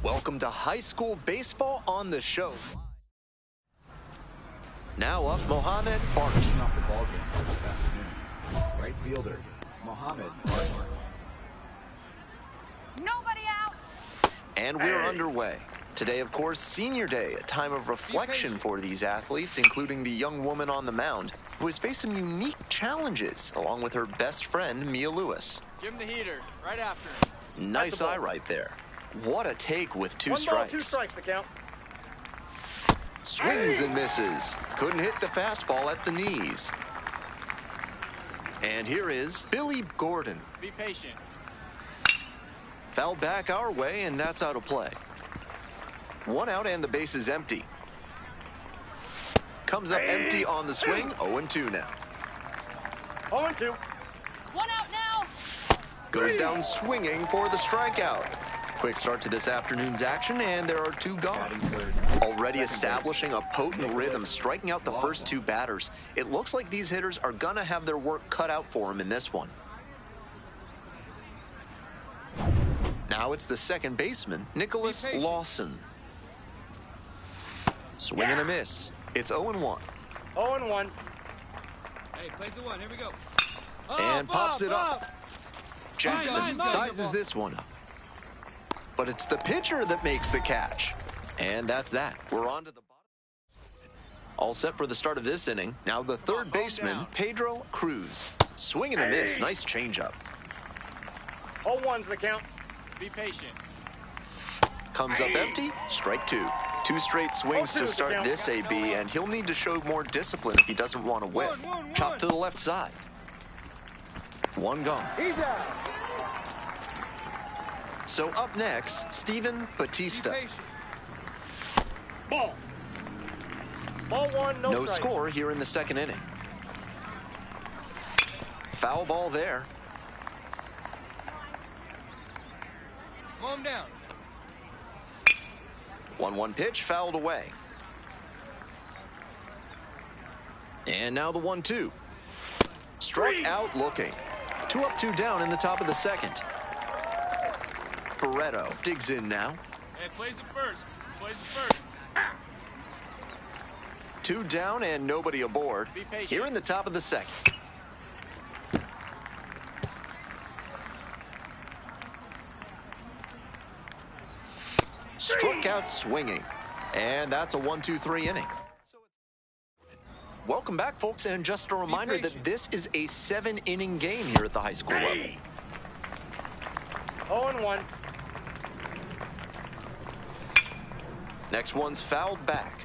Welcome to high school baseball on the show. Now up, Mohamed Bart. Off the ball game for this afternoon. Right fielder, Mohamed Bart. Nobody out. And we're underway. Today, of course, senior day, a time of reflection for these athletes, including the young woman on the mound, who has faced some unique challenges, along with her best friend, Mia Lewis. Give him the heater, right after. Nice eye right there. What a take with two strikes. 2 strikes the count. Swings and misses. Couldn't hit the fastball at the knees. And here is Billy Gordon. Be patient. Fouled back our way, and that's out of play. One out and the base is empty. Comes up empty on the swing. 0-2 now. 0-2. 1 out now. Goes down swinging for the strikeout. Quick start to this afternoon's action, and there are 2 gone. Already establishing a potent rhythm, striking out the first 2 batters. It looks like these hitters are gonna have their work cut out for them in this one. Now it's the second baseman, Nicholas Lawson. Swing and a miss. It's 0-1. 0-1. Hey, plays the 1. Here we go. And pops it up. Jackson sizes this one up. But it's the pitcher that makes the catch. And that's that. We're on to the bottom. All set for the start of this inning. Now the third baseman, Pedro Cruz. Swing and a miss. Nice changeup. 0-1's the count. Be patient. Comes up empty. Strike 2. 2 straight swings to start this AB, and he'll need to show more discipline if he doesn't want to whip. Chop to the left side. 1 gone. He's out. So up next, Steven Batista. Ball. Ball 1, no strike. Score here in the second inning. Foul ball there. Calm down. 1-1 pitch, fouled away. And now the 1-2. Struck out looking. 2 up, 2 down in the top of the second. Barreto digs in now. Hey, plays it first. Plays it first. 2 down and nobody aboard. Be patient. Here in the top of the second. Struck out swinging. And that's a 1-2-3 inning. Welcome back, folks, and just a reminder that this is a 7-inning game here at the high school level. 0-1. Next one's fouled back.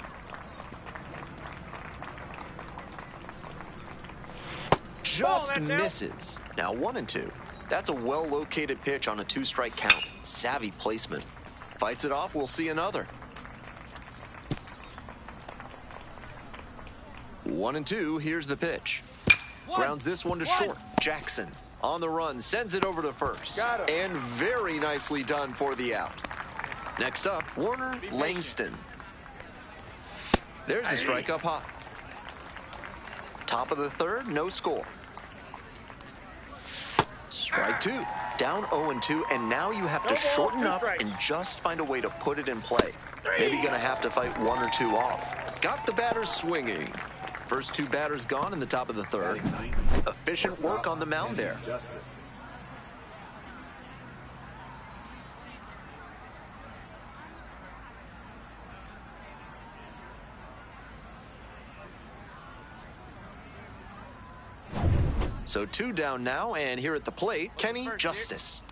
Just misses. Now 1-2. That's a well-located pitch on a 2-strike count. Savvy placement. Fights it off, we'll see another. 1-2, here's the pitch. Grounds this one to short. Jackson on the run, sends it over to first. And very nicely done for the out. Next up, Warner Langston. There's a strike up high. Top of the third, no score. Strike 2. Down 0-2, and now you have to shorten up and just find a way to put it in play. Maybe gonna have to fight 1 or 2 off. Got the batter swinging. First 2 batters gone in the top of the third. Efficient work on the mound there. So 2 down now, and here at the plate, Kenny Justice.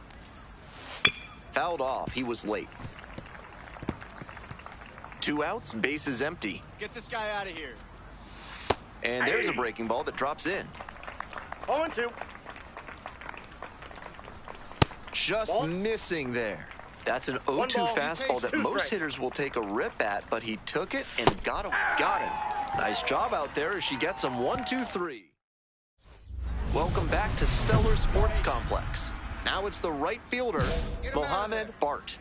Fouled off, he was late. 2 outs, bases empty. Get this guy out of here. And there's a breaking ball that drops in. 0-2. Just missing there. That's an 0-2 fastball that most hitters will take a rip at, but he took it and got him. Nice job out there as she gets him 1-2-3. Welcome back to Stellar Sports Complex. Now it's the right fielder, Mohamed Bart.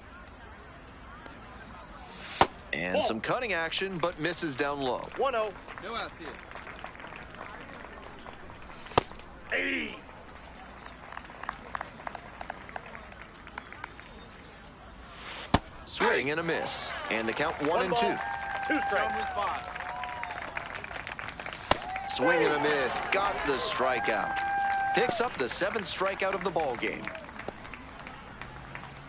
And some cutting action, but misses down low. 1-0. No outs here. Swing and a miss. And the count 1 and 2. 2 strikes. His boss. Swing and a miss. Got the strikeout. Picks up the 7th strikeout of the ball game.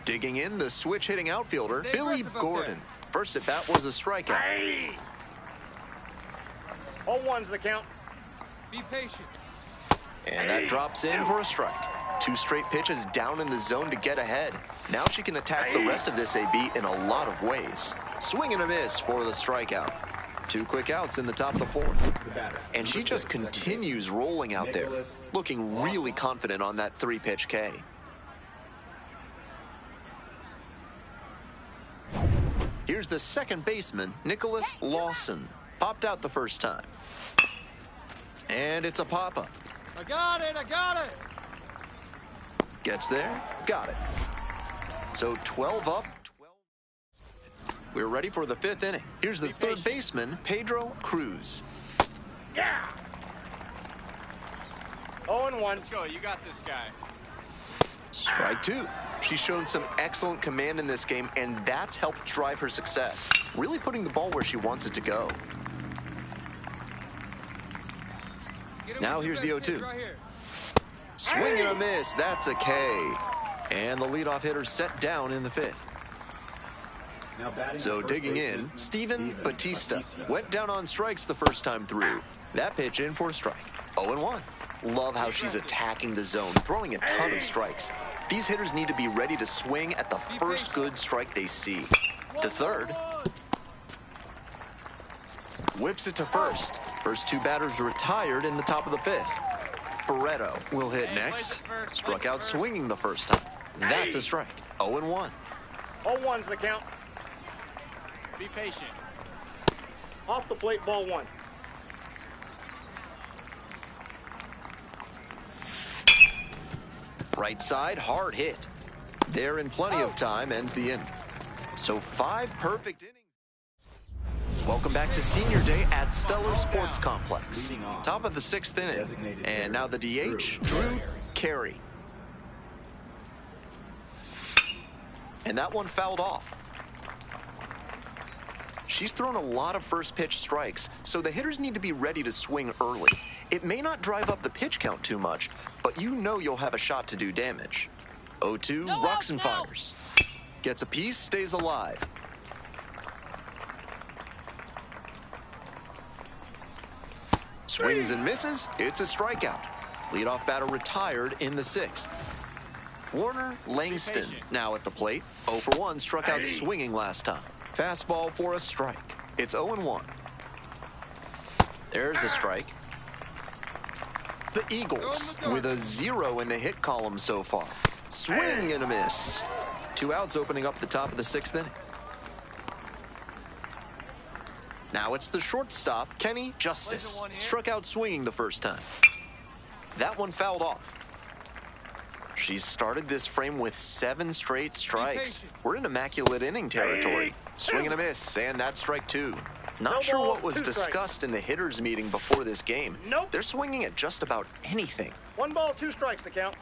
Digging in, the switch-hitting outfielder, Stay Billy aggressive up Gordon. there. First at bat was a strikeout. 0-1's the count. Be patient. And that drops in for a strike. 2 straight pitches down in the zone to get ahead. Now she can attack the rest of this AB in a lot of ways. Swing and a miss for the strikeout. 2 quick outs in the top of the 4th. The batter. And she just continues rolling out there, looking really confident on that 3-pitch K. Here's the second baseman, Nicholas Lawson. Popped out the first time. And it's a pop-up. I got it. Gets there, got it. So 12 up, 12. We're ready for the 5th inning. Here's the third baseman, Pedro Cruz. Yeah. 0-1. Let's go. You got this guy. Strike 2. She's shown some excellent command in this game, and that's helped drive her success. Really putting the ball where she wants it to go. Get him Now with your here's the best pitch 0-2. right here. Swing and a miss. That's a K. And the leadoff hitter set down in the 5th. Now batting So first digging base in, is Steven Batista. Went down on strikes the first time through. That pitch in for a strike. 0-1. Love how she's attacking the zone, throwing a ton of strikes. These hitters need to be ready to swing at the first good strike they see. To third. Whips it to first. First 2 batters retired in the top of the 5th. Barreto will hit Hey, next. place it first, Struck place it out first. swinging the first time. That's a strike. 0-1. 0-1's the count. Be patient. Off the plate, ball 1. Right side, hard hit. There in plenty of time, ends the inning. So 5 perfect innings. Welcome back to Senior Day at Stellar Sports Complex. Leading off. Top of the 6th inning. Designated And now the DH, Drew Carey. And that one fouled off. She's thrown a lot of first pitch strikes, so the hitters need to be ready to swing early. It may not drive up the pitch count too much, but you know you'll have a shot to do damage. 0-2, No rocks and outs, no. fires. Gets a piece, stays alive. Swings and misses, it's a strikeout. Leadoff batter retired in the 6th. Warner Langston now at the plate. 0 for 1, struck out swinging last time. Fastball for a strike. It's 0-1. There's a strike. The Eagles with a 0 in the hit column so far. Swing and a miss. 2 outs opening up the top of the 6th inning. Now it's the shortstop, Kenny Justice. Struck out swinging the first time. That one fouled off. She's started this frame with 7 straight strikes. We're in immaculate inning territory. Swing and a miss, and that's strike 2. Not No sure ball, what was 2 strikes. discussed in the hitters meeting before this game. Nope. They're swinging at just about anything. 1 ball, 2 strikes, the count.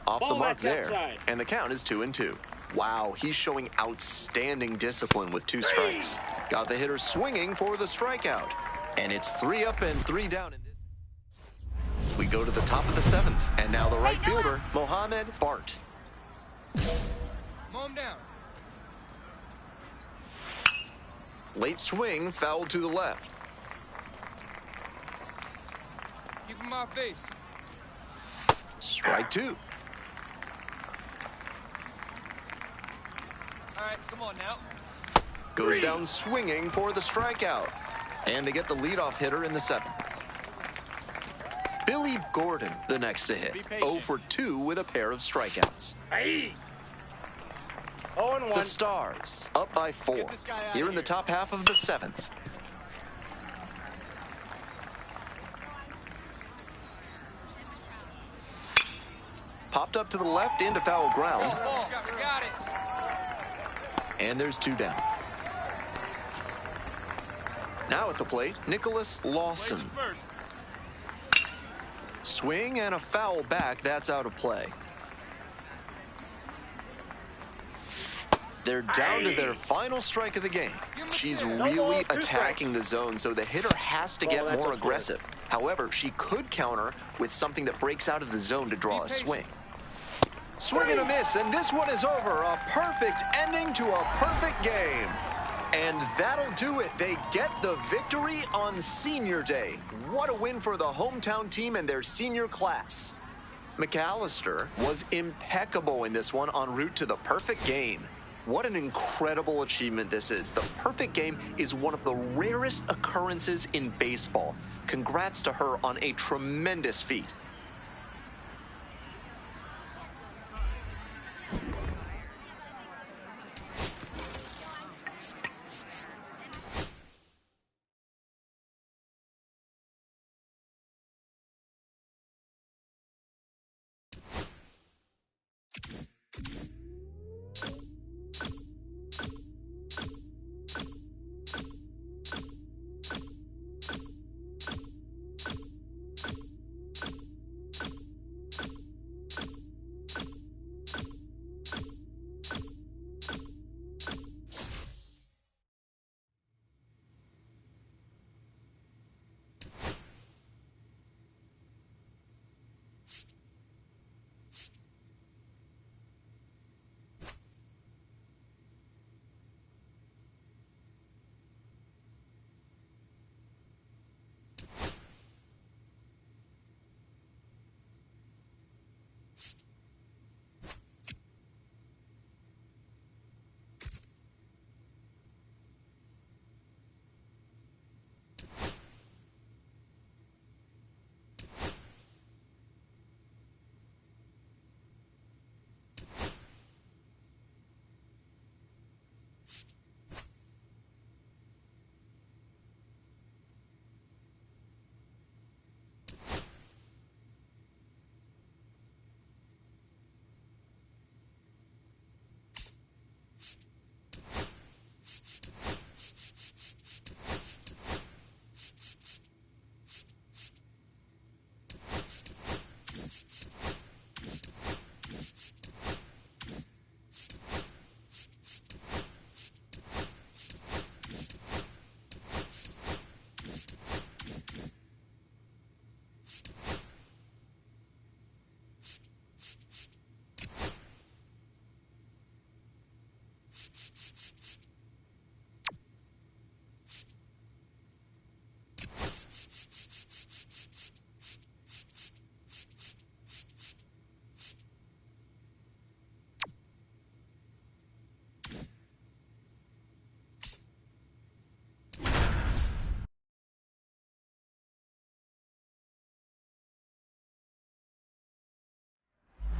Off the Ball mark that's there. outside. And the count is 2-2. Wow, he's showing outstanding discipline with 2 strikes. Got the hitter swinging for the strikeout. And it's 3 up and 3 down in this. We go to the top of the 7th. And now the right Hey, no fielder, outs. Mohamed Bart. Mow him down. Late swing, fouled to the left. Keep him off base. Strike 2. All right, come on now. Goes down swinging for the strikeout. And they get the leadoff hitter in the 7th. Billy Gordon, the next to hit. Be patient. 0 for 2 with a pair of strikeouts. 0-1. The Stars, up by 4. Get this guy outta Here in the here. top half of the 7th. Popped up to the left into foul ground. Ball. We got it. And there's 2 down. Now at the plate, Nicholas Place Lawson. it first. Swing and a foul back. That's out of play. They're down to their final strike of the game. She's really attacking the zone, so the hitter has to get more aggressive. However, she could counter with something that breaks out of the zone to draw a swing. Swing and a miss, and this one is over. A perfect ending to a perfect game. And that'll do it. They get the victory on Senior Day. What a win for the hometown team and their senior class. McAllister was impeccable in this one en route to the perfect game. What an incredible achievement this is. The perfect game is one of the rarest occurrences in baseball. Congrats to her on a tremendous feat.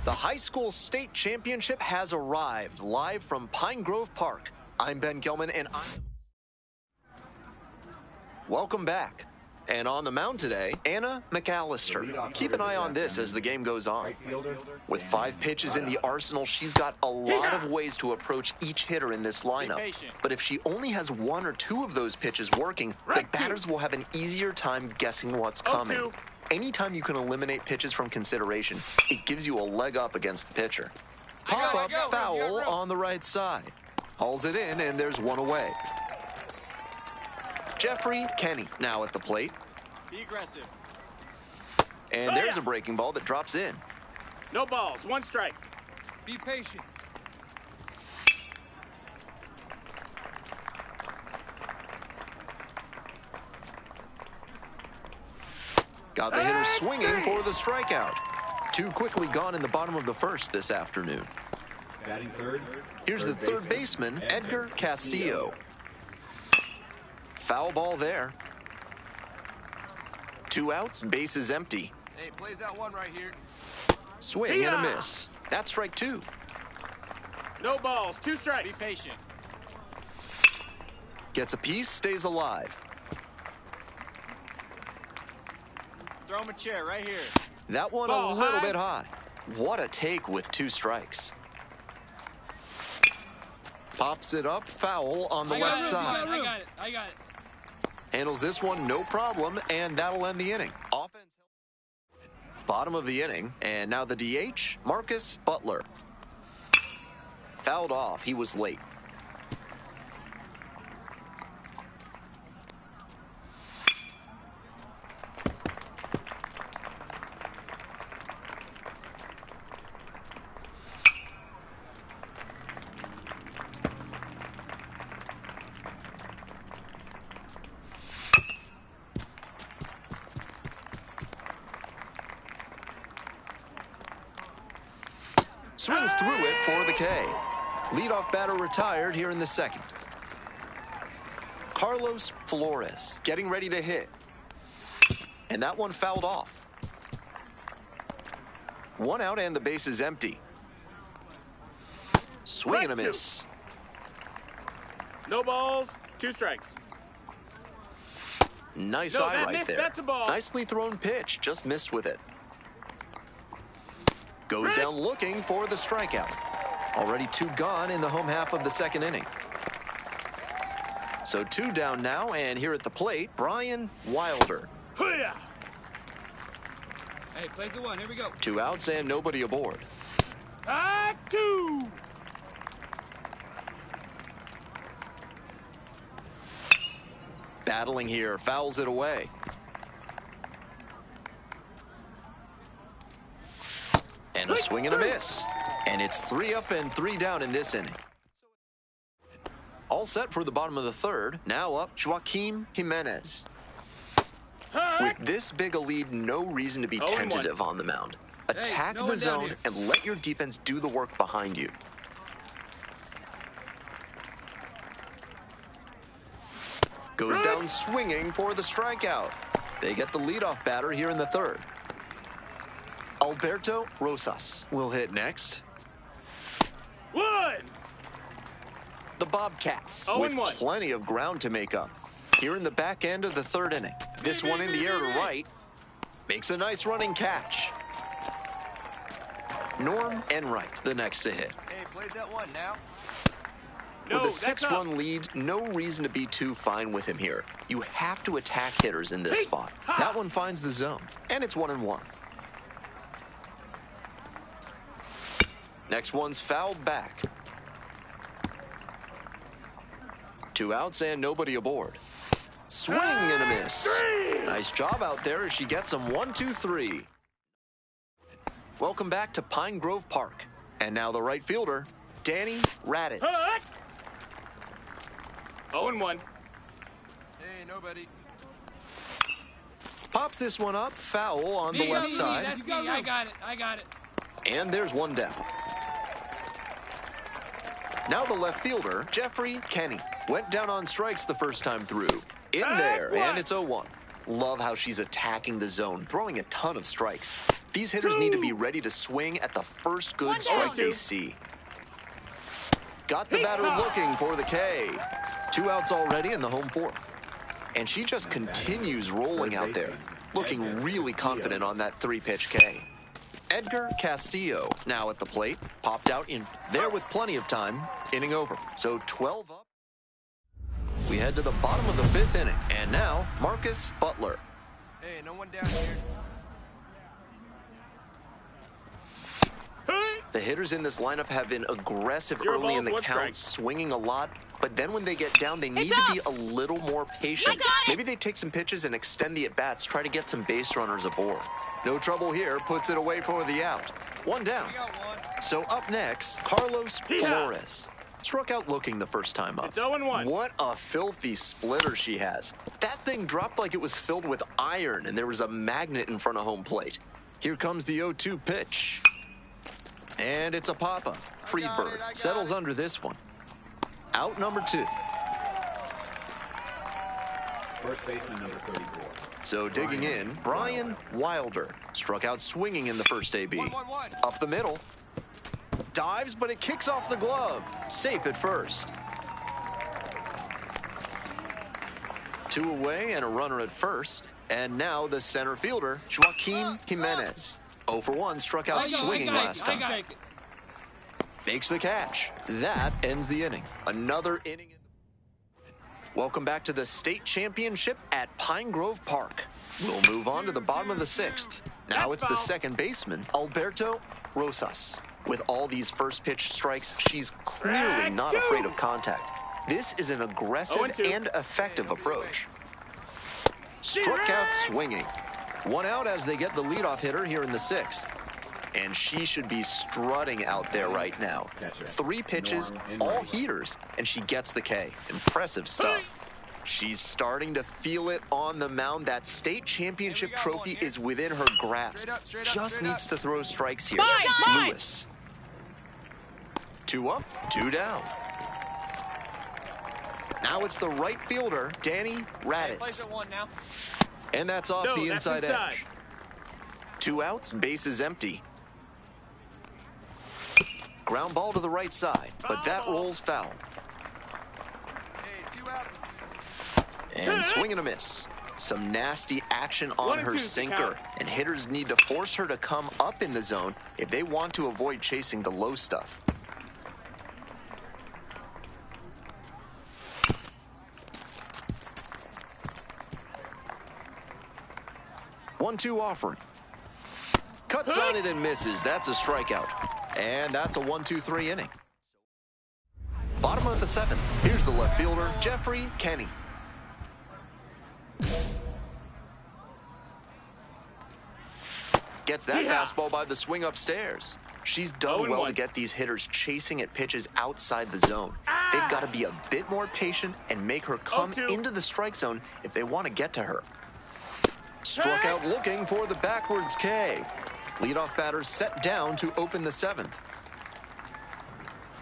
The high school state championship has arrived, live from Pine Grove Park. I'm Ben Gilman, and welcome back. And on the mound today, Anna McAllister. Keep an eye on this as the game goes on. With 5 pitches in the arsenal, she's got a lot of ways to approach each hitter in this lineup. But if she only has 1 or 2 of those pitches working, the batters will have an easier time guessing what's coming. Anytime you can eliminate pitches from consideration, it gives you a leg up against the pitcher. Pop-up foul on the right side. Hauls it in, and there's 1 away. Jeffrey Kenny now at the plate. Be aggressive. And there's a breaking ball that drops in. No balls, 1 strike. Be patient. Got the hitter swinging for the strikeout. 2 quickly gone in the bottom of the first this afternoon. Batting third. Here's the third baseman, Edgar Castillo. Foul ball there. 2 outs, base is empty. Hey, plays out 1 right here. Swing and a miss. That's strike 2. No balls, 2 strikes. Be patient. Gets a piece, stays alive. Throw him a chair right here. That one a little bit high. What a take with 2 strikes. Pops it up, foul on the left side. I got it. Handles this one, no problem, and that'll end the inning. Offense. Bottom of the inning, and now the DH, Marcus Butler. Fouled off, he was late. Swings through it for the K. Leadoff batter retired here in the second. Carlos Flores getting ready to hit. And that one fouled off. One out and the base is empty. Swing and a miss. No balls, 2 strikes. Nice No, eye that right missed. there. That's a ball. Nicely thrown pitch, just missed with it. Goes down looking for the strikeout. Already 2 gone in the home half of the second inning. So 2 down now, and here at the plate, Brian Wilder. Hoo-yah! Hey, plays the 1. Here we go. 2 outs and nobody aboard. 2. Battling here, fouls it away. And a swing and a miss. And it's 3 up and 3 down in this inning. All set for the bottom of the third. Now up, Joaquin Jimenez. With this big a lead, no reason to be 0-1. tentative on the mound. Attack no the one down zone here. and let your defense do the work behind you. Goes down swinging for the strikeout. They get the leadoff batter here in the third. Alberto Rosas will hit next. 1. The Bobcats 0-1. with plenty of ground to make up. Here in the back end of the third inning. This one in the air to right. Makes a nice running catch. Norm Enright, the next to hit. Hey, plays that 1 now. No, With a that's 6-run up. lead, no reason to be too fine with him here. You have to attack hitters in this Hey, spot. ha. That one finds the zone, and it's 1-1. Next one's fouled back. 2 outs and nobody aboard. Swing and a miss. Nice job out there as she gets him 1-2-3. Welcome back to Pine Grove Park. And now the right fielder, Danny Raditz. 0-1. Hey, nobody. Pops this one up, foul on the Me, left me, side. That's me. I got it. I got it. And there's one down. Now the left fielder, Jeffrey Kenny, went down on strikes the first time through. In there, and it's 0-1. Love how she's attacking the zone, throwing a ton of strikes. These hitters need to be ready to swing at the first good One strike down. they see. Got the batter looking for the K. 2 outs already in the home fourth. And she just continues rolling out there, looking really confident on that 3-pitch K. Edgar Castillo now at the plate, popped out in there with plenty of time, inning over. So 12 up. We head to the bottom of the 5th inning, and now Marcus Butler. Hey, no one down here. The hitters in this lineup have been aggressive 0 early in balls, the 1 count, strike. swinging a lot, but then when they get down, they need It's to up. be a little more patient. I got it. Maybe they take some pitches and extend the at-bats, try to get some base runners aboard. No trouble here, puts it away for the out. 1 down. We got 1. So up next, Carlos Hee-haw. Flores. Struck out looking the first time up. It's 0-1. What a filthy splitter she has. That thing dropped like it was filled with iron and there was a magnet in front of home plate. Here comes the 0-2 pitch. And it's a pop-up. Freebird I got settles it. under this one. Out number 2. First baseman number 34. So digging in, Brian Wilder struck out swinging in the first AB. 1-1-1. Up the middle. Dives, but it kicks off the glove. Safe at first. 2 away and a runner at first. And now the center fielder, Joaquin Jimenez. 0 for 1, struck out swinging last time. I got it. Makes the catch. That ends the inning. Another inning. Welcome back to the state championship at Pine Grove Park. We'll move on to the bottom of the 6th. Now it's the second baseman, Alberto Rosas. With all these first pitch strikes, she's clearly not afraid of contact. This is an aggressive 0-2. and effective approach. Struck out swinging. 1 out as they get the leadoff hitter here in the 6th. And she should be strutting out there right now. Catcher. 3 pitches, Norm all Enright. heaters, and she gets the K. Impressive stuff. She's starting to feel it on the mound. That state championship Hey, we got trophy one. Here. is within her grasp. Straight up, straight up, Just straight needs up. to throw strikes here. Mine, mine. Lewis 2 up, 2 down. Now it's the right fielder, Danny Place Raditz. at 1 now. And that's off No, the that's inside inside. edge. 2 outs, base is empty. Ground ball to the right side, but that rolls foul. Hey, 2 outs. And swing and a miss. Some nasty action on 1 and her 2 is the sinker, count. and hitters need to force her to come up in the zone if they want to avoid chasing the low stuff. One-two offering. Cuts on it and misses. That's a strikeout. And that's a 1-2-3 inning. Bottom of the 7th. Here's the left fielder, Jeffrey Kenny. Gets that Yeah. fastball by the swing upstairs. She's done 0-1. well to get these hitters chasing at pitches outside the zone. They've got to be a bit more patient and make her come 0-2. into the strike zone if they want to get to her. Struck out looking for the backwards K. Leadoff batter set down to open the 7th.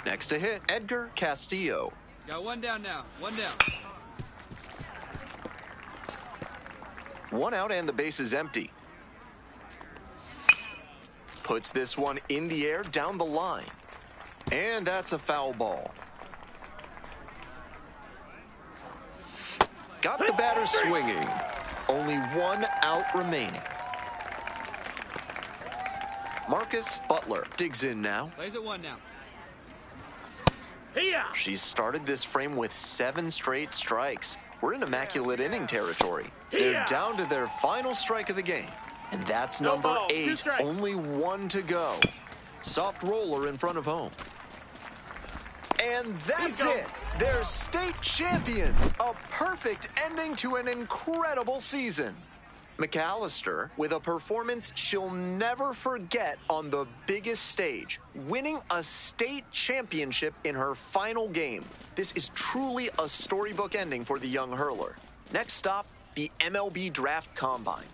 Next to hit, Edgar Castillo. Got 1 down now. 1 down. 1 out and the base is empty. Puts this one in the air down the line. And that's a foul ball. Got the batter swinging. Only 1 out remaining. Marcus Butler digs in now. Plays at 1 now. Here. She's started this frame with 7 straight strikes. We're in immaculate inning territory. They're Yeah. down to their final strike of the game. And that's No number balls, 2 8. strikes. Only 1 to go. Soft roller in front of home. And that's Bingo. it. They're state champions. A perfect ending to an incredible season. McAllister with a performance she'll never forget on the biggest stage, winning a state championship in her final game. This is truly a storybook ending for the young hurler. Next stop, the MLB Draft Combine.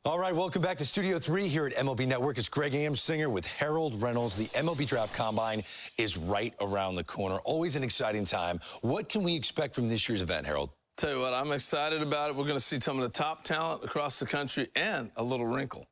All right, welcome back to Studio 3 here at MLB Network. It's Greg Amsinger with Harold Reynolds. The MLB Draft Combine is right around the corner. Always an exciting time. What can we expect from this year's event, Harold? Tell you what, I'm excited about it. We're going to see some of the top talent across the country and a little wrinkle.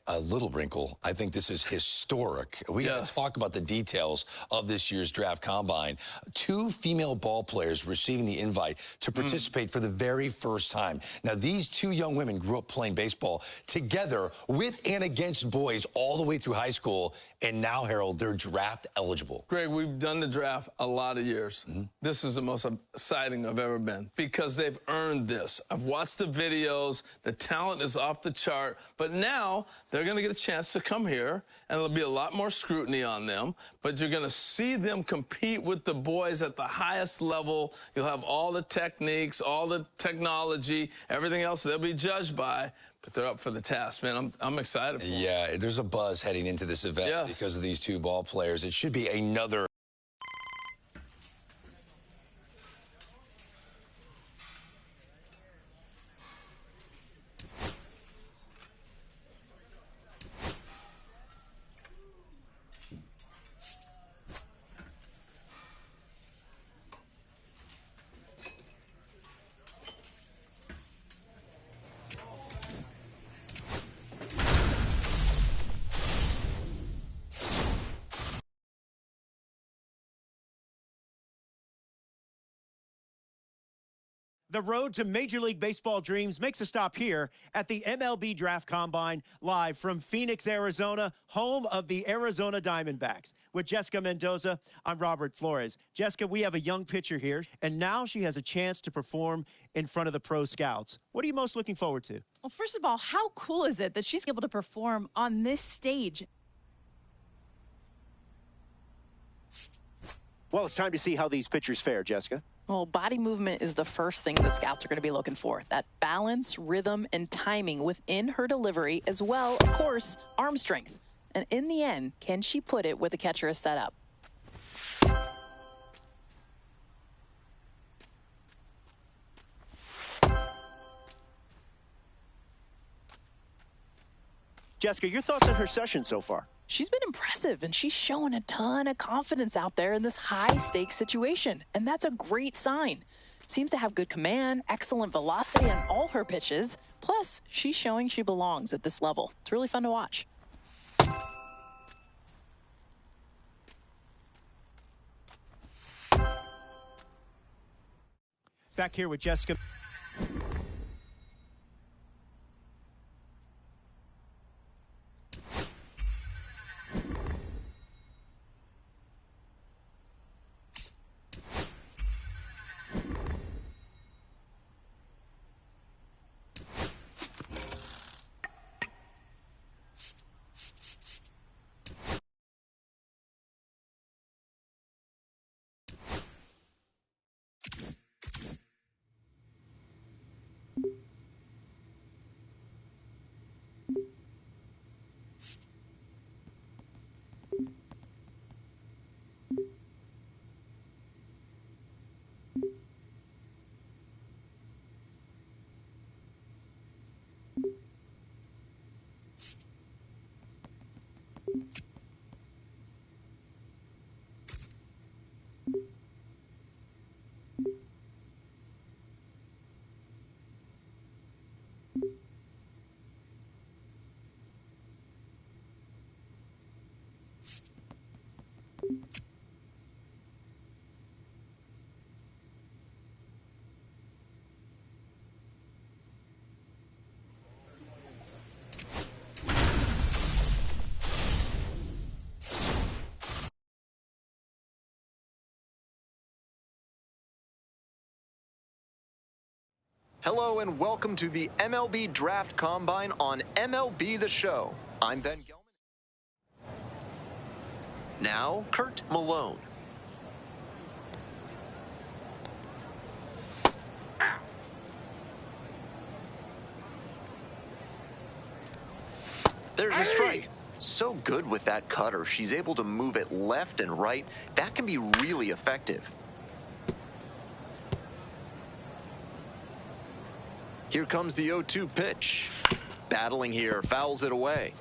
A little wrinkle. I think this is historic. We got to talk about the details of this year's Draft Combine. 2 female ball players receiving the invite to participate for the very first time. Now, these 2 young women grew up playing baseball together with and against boys all the way through high school, and now, Harold, they're draft eligible. Greg, we've done the draft a lot of years. This is the most exciting I've ever been because they've earned this. I've watched the videos. The talent is off the chart, but now they're going to get a chance to come here, and there'll be a lot more scrutiny on them, but you're going to see them compete with the boys at the highest level. You'll have all the techniques, all the technology, everything else they'll be judged by, but they're up for the task, man. I'm excited for them. Yeah, there's a buzz heading into this event because of these 2 ball players. It should be another... The road to Major League Baseball dreams makes a stop here at the MLB Draft Combine, live from Phoenix, Arizona, home of the Arizona Diamondbacks. With Jessica Mendoza, I'm Robert Flores. Jessica, we have a young pitcher here, and now she has a chance to perform in front of the pro scouts. What are you most looking forward to? Well, first of all, how cool is it that she's able to perform on this stage? Well, it's time to see how these pitchers fare, Jessica. Well, body movement is the first thing that scouts are going to be looking for. That balance, rhythm, and timing within her delivery, as well, of course, arm strength. And in the end, can she put it where the catcher is set up? Jessica, your thoughts on her session so far? She's been impressive, and she's showing a ton of confidence out there in this high-stakes situation, and that's a great sign. Seems to have good command, excellent velocity on all her pitches, plus she's showing she belongs at this level. It's really fun to watch. Back here with Jessica. Hello and welcome to the MLB Draft Combine on MLB The Show. I'm Ben Gelman. Now, Kurt Malone. There's a strike. So good with that cutter. She's able to move it left and right. That can be really effective. Here comes the 0-2 pitch. Battling here, fouls it away.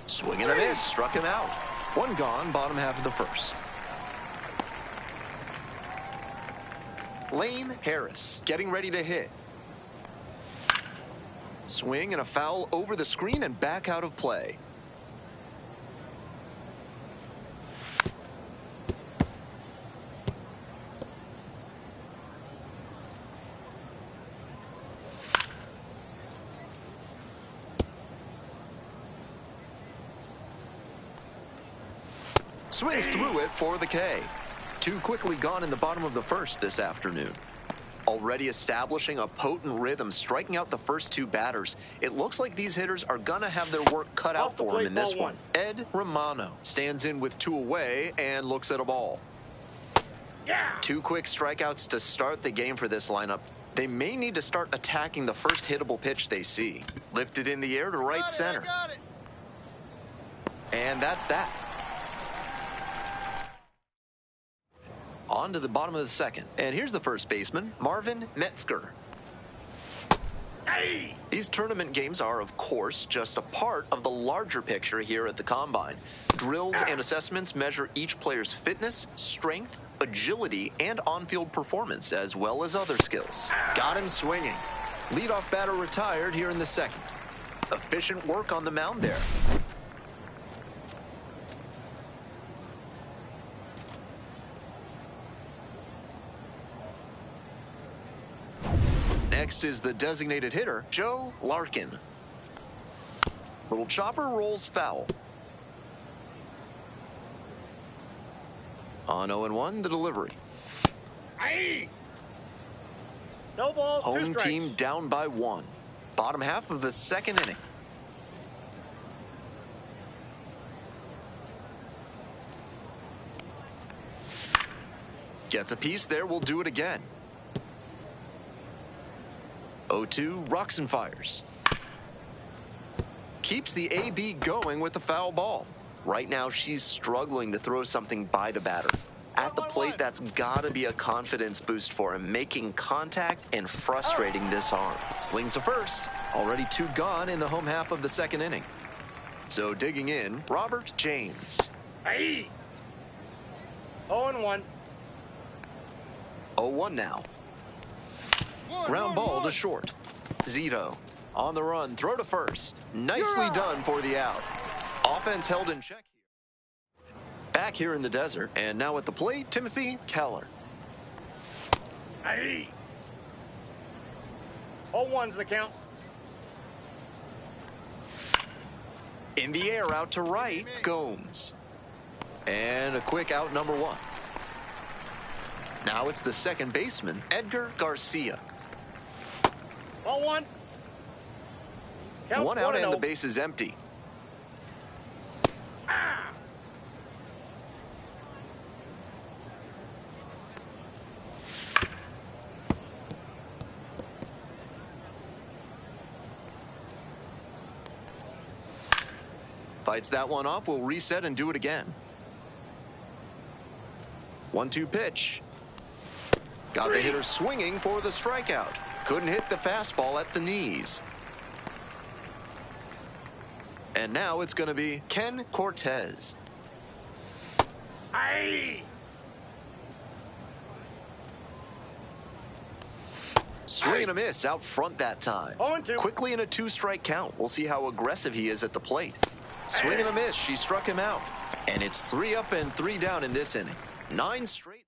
Swing and a miss, struck him out. One gone, bottom half of the first. Lane Harris getting ready to hit. Swing and a foul over the screen and back out of play. Swings through it for the K. Two quickly gone in the bottom of the first this afternoon. Already establishing a potent rhythm, striking out the first two batters. It looks like these hitters are going to have their work cut out for them in this one. Ed Romano stands in with two away and looks at a ball. Two quick strikeouts to start the game for this lineup. They may need to start attacking the first hittable pitch they see. Lifted in the air to right center. And that's that. On to the bottom of the second. And here's the first baseman, Marvin Metzger. These tournament games are, of course, just a part of the larger picture here at the Combine. Drills and assessments measure each player's fitness, strength, agility, and on-field performance, as well as other skills. Got him swinging. Leadoff batter retired here in the second. Efficient work on the mound there. Next is the designated hitter, Joe Larkin. Little chopper rolls foul. On 0-1, the delivery. No balls, Home team down by one. Bottom half of the second inning. Gets a piece there, we'll do it again. 0-2, rocks and fires. Keeps the AB going with the foul ball. Right now, she's struggling to throw something by the batter. At the plate, that's got to be a confidence boost for him, making contact and frustrating this arm. Slings to first. Already two gone in the home half of the second inning. So digging in, Robert James. 0-1. 0-1 now. Ground ball to short. Zito on the run, throw to first. Nicely done for the out. Offense held in check here. Back here in the desert, and now at the plate, Timothy Keller. 0-1's the count. In the air, out to right, Gomes. And a quick out, number one. Now it's the second baseman, Edgar Garcia. 0-1. One out and the base is empty. Fights that one off, we'll reset and do it again. 1-2 pitch. Got the hitter swinging for the strikeout. Couldn't hit the fastball at the knees. And now it's going to be Ken Cortez. Swing and a miss out front that time. Quickly in a two-strike count. We'll see how aggressive he is at the plate. Swing and a miss. She struck him out. And it's 3 up and 3 down in this inning. 9 straight.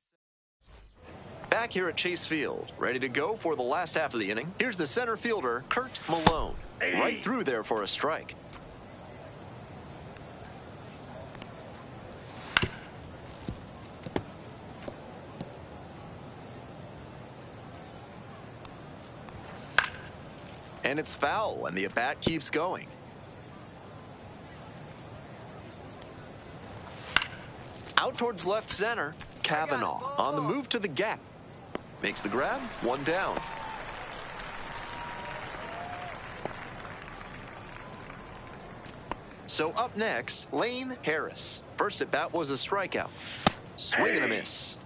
Back here at Chase Field, ready to go for the last half of the inning. Here's the center fielder, Kurt Malone. Right through there for a strike. And it's foul, and the at-bat keeps going. Out towards left center, Kavanaugh on the move to the gap. Makes the grab, 1 down. So up next, Lane Harris. First at bat was a strikeout. Swing and a miss.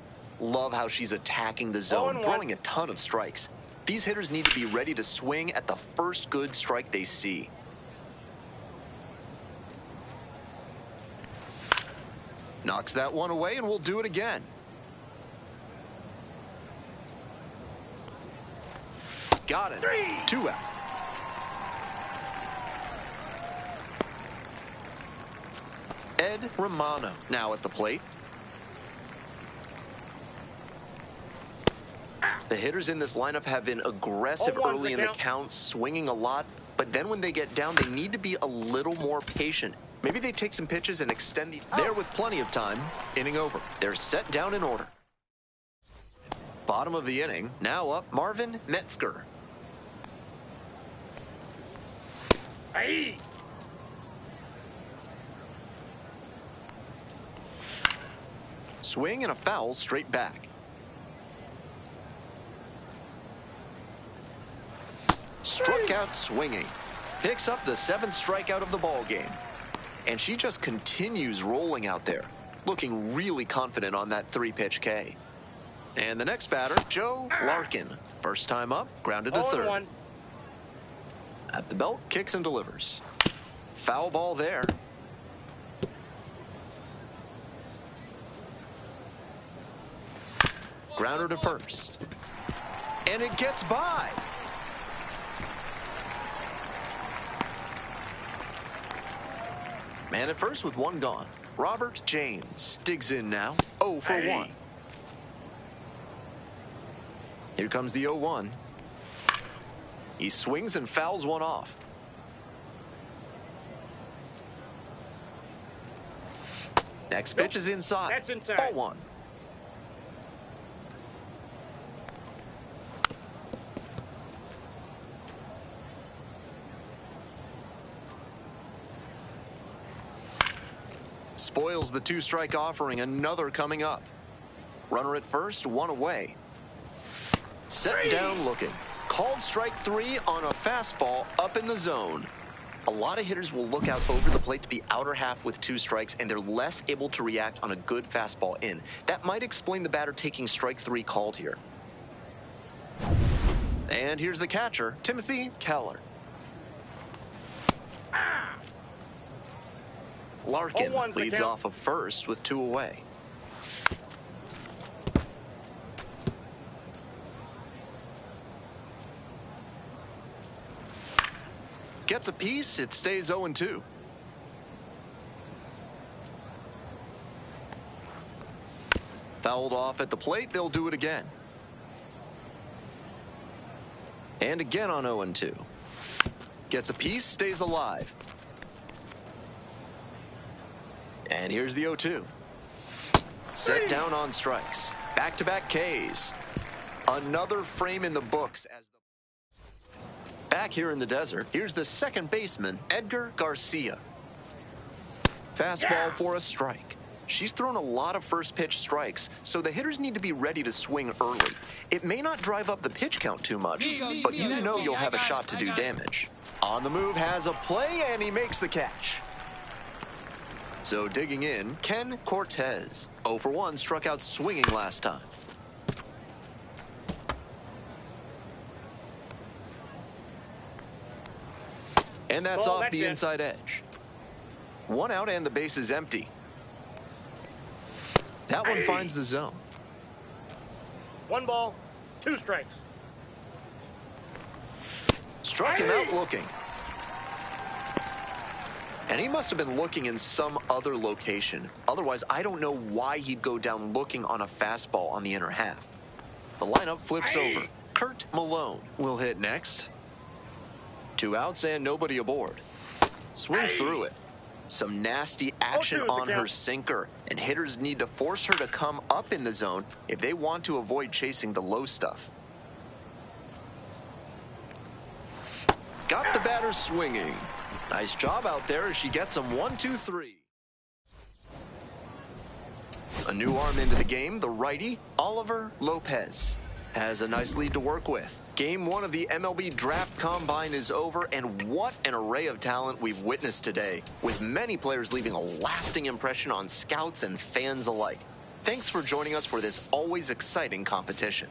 Love how she's attacking the zone, throwing a ton of strikes. These hitters need to be ready to swing at the first good strike they see. Knocks that one away, and we'll do it again. Got it. 2 out. Ed Romano now at the plate. The hitters in this lineup have been aggressive early in the count, swinging a lot, but then when they get down, they need to be a little more patient. Maybe they take some pitches and extend the... There with plenty of time. Inning over. They're set down in order. Bottom of the inning. Now up, Marvin Metzger. Hey. Swing and a foul straight back. Struck out swinging. Picks up the 7th strikeout of the ball game. And she just continues rolling out there, looking really confident on that 3-pitch K. And the next batter, Joe Larkin. First time up, grounded to third. 0-1. At the belt, kicks and delivers. Foul ball there. Grounder to first. And it gets by. Man at first with 1 gone. Robert James digs in now. 0 for 1. Here comes the 0-1. He swings and fouls one off. Next pitch is inside. That's inside. Ball 1. Spoils the 2-strike offering. Another coming up. Runner at first, 1 away. Set down looking. Called strike 3 on a fastball up in the zone. A lot of hitters will look out over the plate to the outer half with 2 strikes, and they're less able to react on a good fastball in. That might explain the batter taking strike 3 called here. And here's the catcher, Timothy Keller. Larkin leads off of first with 2 away. Gets a piece, it stays 0-2. Fouled off at the plate, they'll do it again. And again on 0-2. Gets a piece, stays alive. And here's the 0-2. Set down on strikes. Back-to-back Ks. Another frame in the books as back here in the desert, here's the second baseman, Edgar Garcia. Fastball for a strike. She's thrown a lot of first pitch strikes, so the hitters need to be ready to swing early. It may not drive up the pitch count too much, but you know you'll have a shot to do damage. On the move, has a play, and he makes the catch. So digging in, Ken Cortez. 0 for 1, struck out swinging last time. And that's off the inside edge. 1 out and the base is empty. That one finds the zone. 1 ball, 2 strikes. Struck him out looking. And he must have been looking in some other location. Otherwise, I don't know why he'd go down looking on a fastball on the inner half. The lineup flips over. Kurt Malone will hit next. 2 outs and nobody aboard. Swings through it. Some nasty action on her sinker, and hitters need to force her to come up in the zone if they want to avoid chasing the low stuff. Got the batter swinging. Nice job out there as she gets him 1-2-3. A new arm into the game, the righty, Oliver Lopez, has a nice lead to work with. Game 1 of the MLB Draft Combine is over, and what an array of talent we've witnessed today, with many players leaving a lasting impression on scouts and fans alike. Thanks for joining us for this always exciting competition.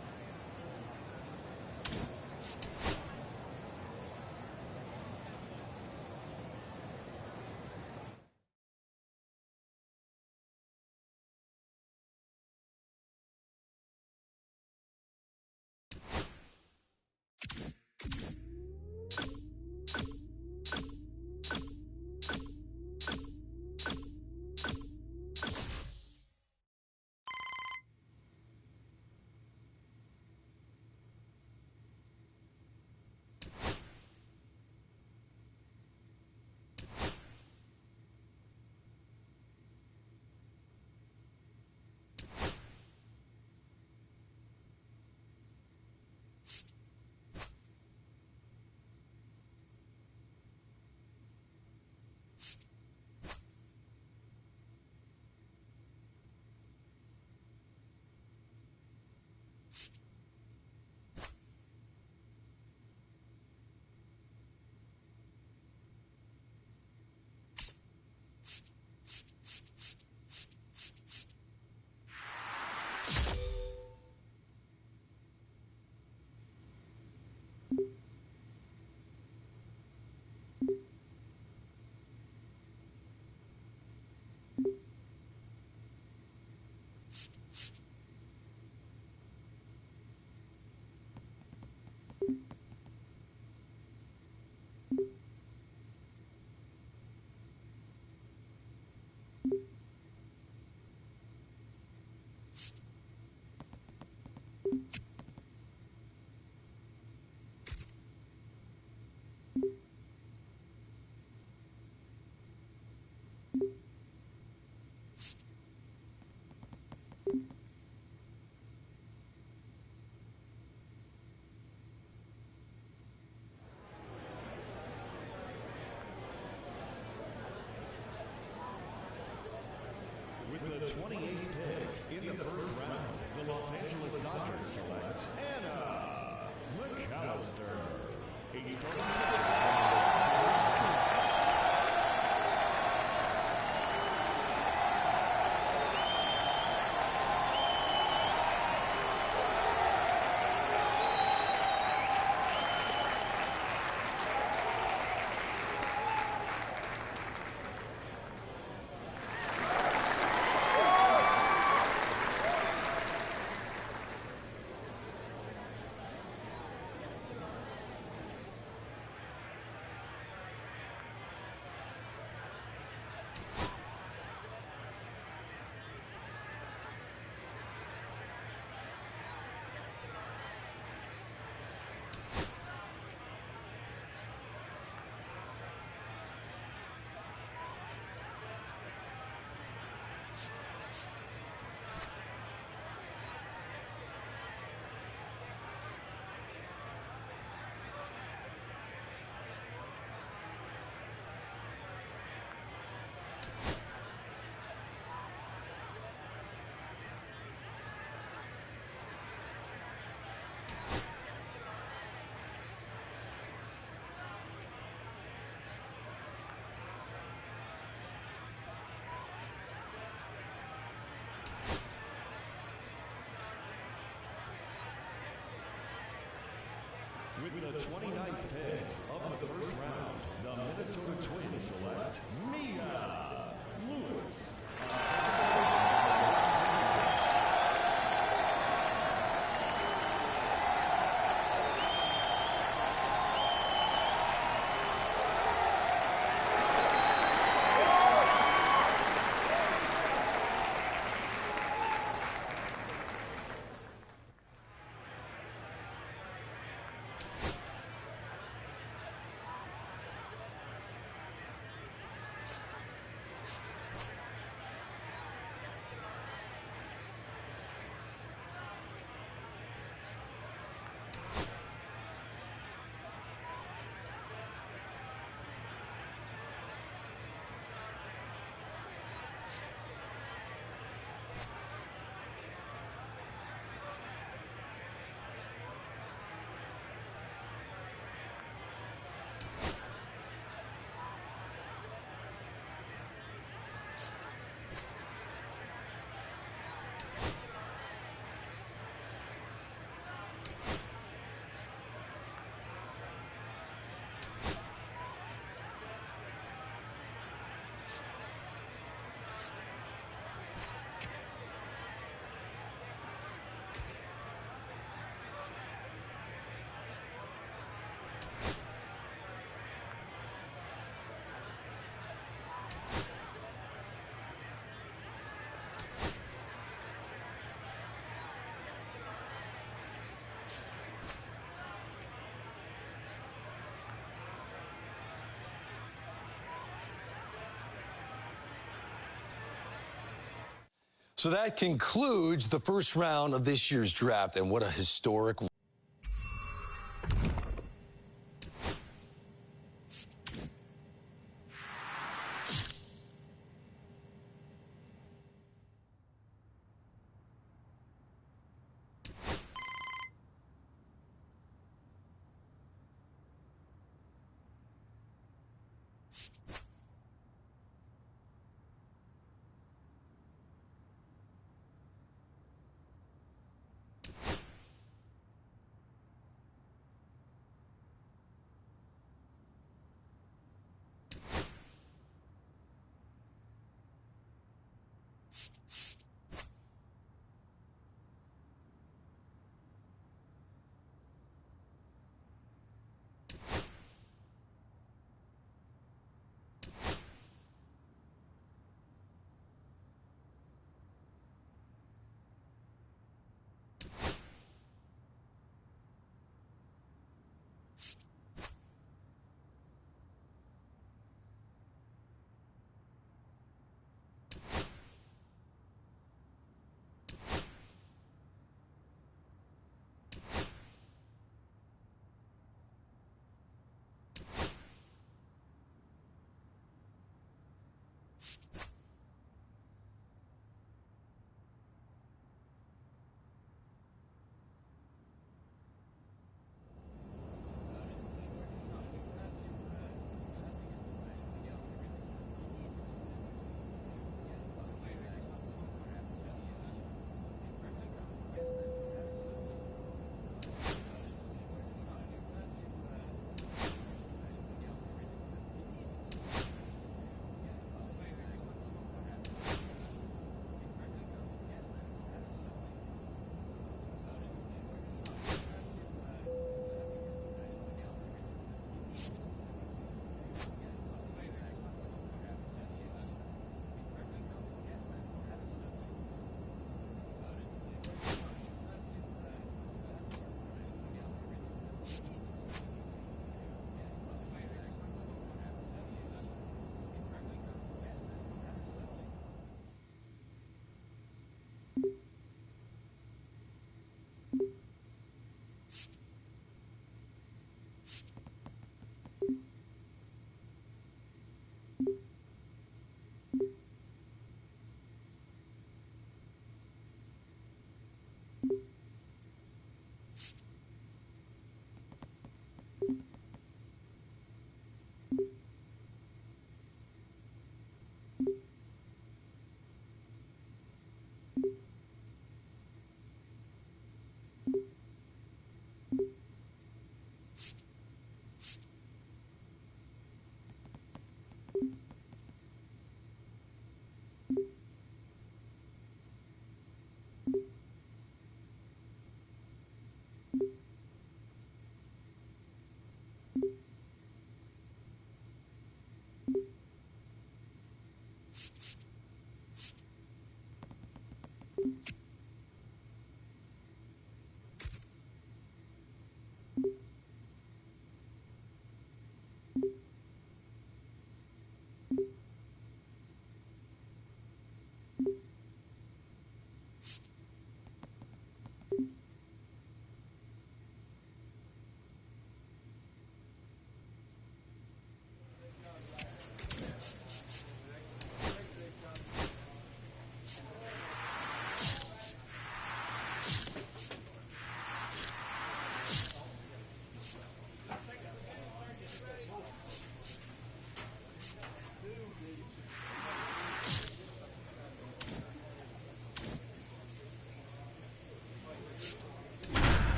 With the 28th pick in the first round, the Los Angeles Dodgers select Anna McAllister. With the 29th pick of the first round, the Minnesota Twins select Mia Lewis. So that concludes the first round of this year's draft, and what a historic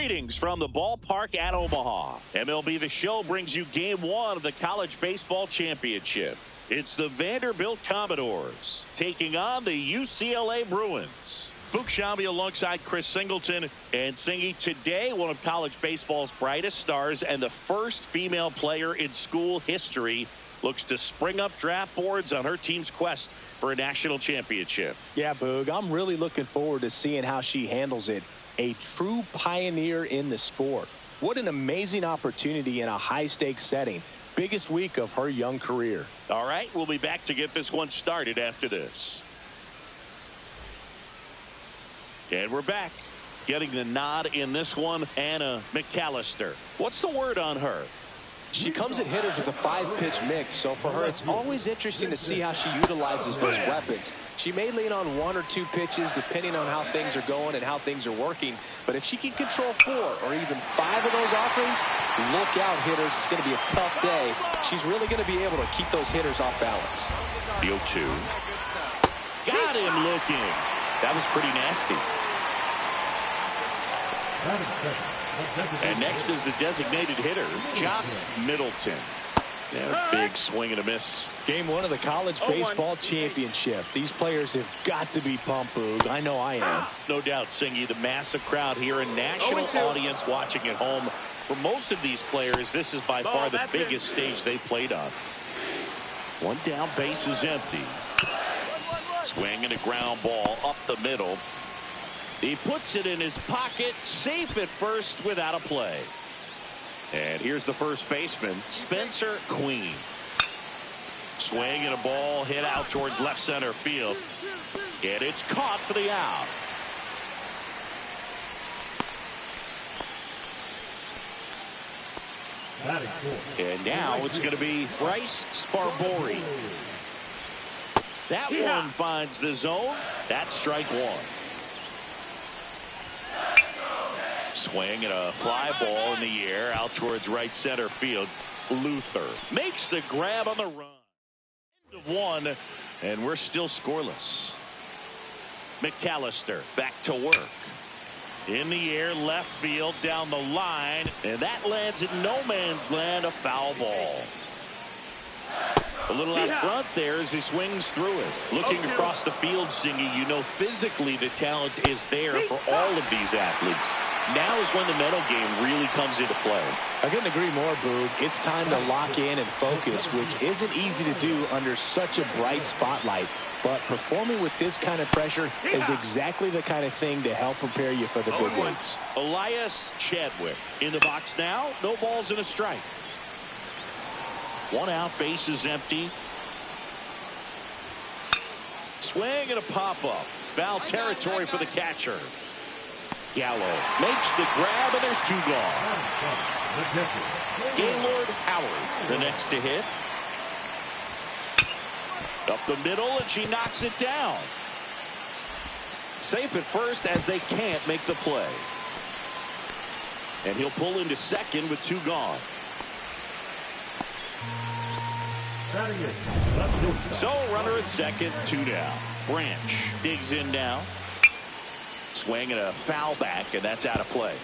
Greetings from the ballpark at Omaha. MLB The Show brings you Game 1 of the College Baseball Championship. It's the Vanderbilt Commodores taking on the UCLA Bruins. Fuchs Shambi alongside Chris Singleton. And Singy, today one of college baseball's brightest stars and the first female player in school history looks to spring up draft boards on her team's quest for a national championship. Yeah, Boog, I'm really looking forward to seeing how she handles it. a true pioneer in the sport. What an amazing opportunity in a high-stakes setting. Biggest week of her young career. All right, we'll be back to get this one started after this. And we're back. Getting the nod in this one, Anna McAllister. What's the word on her? She comes at hitters with a 5-pitch mix, so for her it's always interesting to see how she utilizes those weapons. She may lean on 1 or 2 pitches depending on how things are going and how things are working, but if she can control 4 or even 5 of those offerings, look out, hitters. It's going to be a tough day. She's really going to be able to keep those hitters off balance. The 0-2. Got him looking. That was pretty nasty. And next is the designated hitter, Jock Middleton. Yeah, big swing and a miss. Game 1 of the college baseball championship. These players have got to be pumped, Boog. I know I am. No doubt, Singy, the massive crowd here, a national audience watching at home. For most of these players, this is by far the biggest stage they've played on. 1 down, base is empty. Swing and a ground ball up the middle. He puts it in his pocket, safe at first without a play. And here's the first baseman, Spencer Queen. Swing and a ball hit out towards left center field. And it's caught for the out. And now it's going to be Bryce Sparbori. That one finds the zone. That's strike 1. Swing and a fly ball in the air out towards right center field. Luther makes the grab on the run. End of 1, and we're still scoreless. McAllister back to work. In the air, left field, down the line, and that lands in no man's land, a foul ball. A little out front there as he swings through it. Looking across the field, Singy, you know physically the talent is there for all of these athletes. Now is when the mental game really comes into play. I couldn't agree more, Boog. It's time to lock in and focus, which isn't easy to do under such a bright spotlight. But performing with this kind of pressure is exactly the kind of thing to help prepare you for the big leagues. Elias Chadwick in the box now. No balls and a strike. 1 out, base is empty. Swing and a pop-up. Foul territory for the catcher. Gallo makes the grab, and there's 2 gone. Gaylord Howard, the next to hit. Up the middle, and she knocks it down. Safe at first as they can't make the play. And he'll pull into second with 2 gone. So runner at second, 2 down. Branch digs in now. Swing and a foul back, and that's out of play.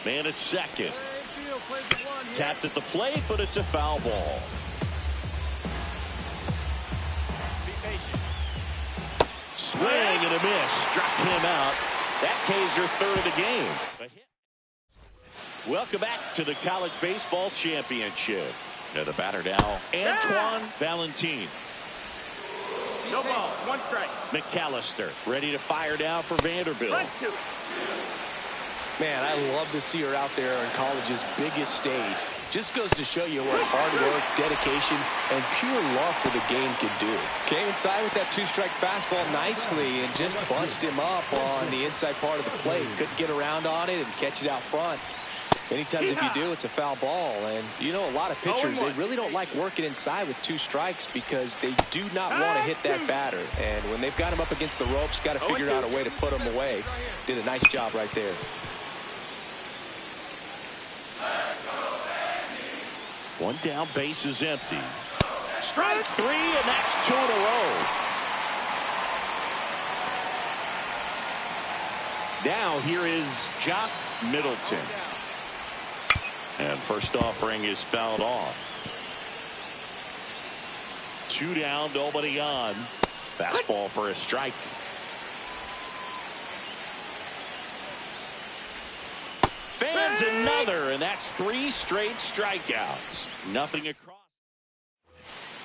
Man at second. Tapped at the plate, but it's a foul ball. Swing and a miss. Struck him out. That K's her 3rd of the game. Welcome back to the College Baseball Championship. Now the batter now, Antoine Valentin. No ball, 1 strike. McAllister ready to fire down for Vanderbilt. Man, I love to see her out there on college's biggest stage. Just goes to show you what hard work, dedication, and pure love for the game can do. Came inside with that 2-strike fastball nicely and just bunched him up on the inside part of the plate. Couldn't get around on it and catch it out front. Many times if you do, it's a foul ball. And you know, a lot of pitchers, they really don't like working inside with 2 strikes because they do not want to hit that batter. And when they've got him up against the ropes, got to figure out a way to put him away. Did a nice job right there. One down, base is empty. Strike 3, and that's 2 in a row. Now here is Jock Middleton. And first offering is fouled off. 2 down, nobody on. Fastball for a strike. Fans another, and that's 3 straight strikeouts. Nothing across.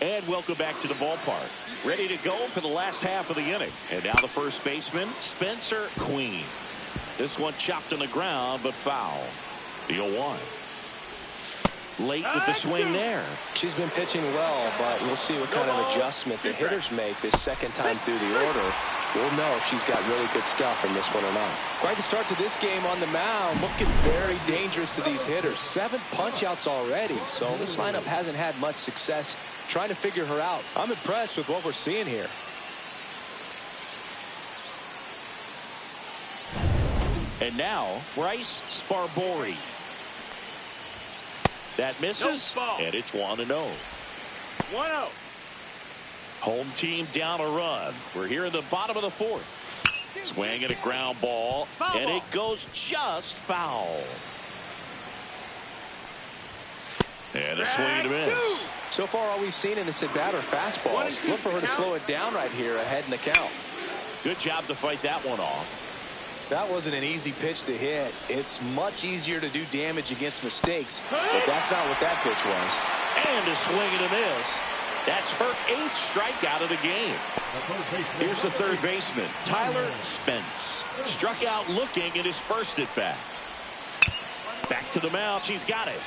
And welcome back to the ballpark. Ready to go for the last half of the inning. And now the first baseman, Spencer Queen. This one chopped on the ground, but foul. The 0-1. Late with the swing there. She's been pitching well, but we'll see what kind of adjustment the hitters make this second time through the order. We'll know if she's got really good stuff in this one or not. Quite the start to this game on the mound. Looking very dangerous to these hitters. 7 punch-outs already, so this lineup hasn't had much success trying to figure her out. I'm impressed with what we're seeing here. And now, Bryce Sparbori. That misses, and it's 1-0. 1-0. Home team down a run. We're here in the bottom of the 4th. Swing at a ground ball, and it goes just foul. And a swing and a miss. So far, all we've seen in this at-bat are fastballs. Look for her to slow it down right here ahead in the count. Good job to fight that one off. That wasn't an easy pitch to hit. It's much easier to do damage against mistakes, but that's not what that pitch was. And a swing and a miss. That's her 8th strikeout of the game. Here's the third baseman, Tyler Spence. Struck out looking in his first at-bat. Back to the mound. She's got it.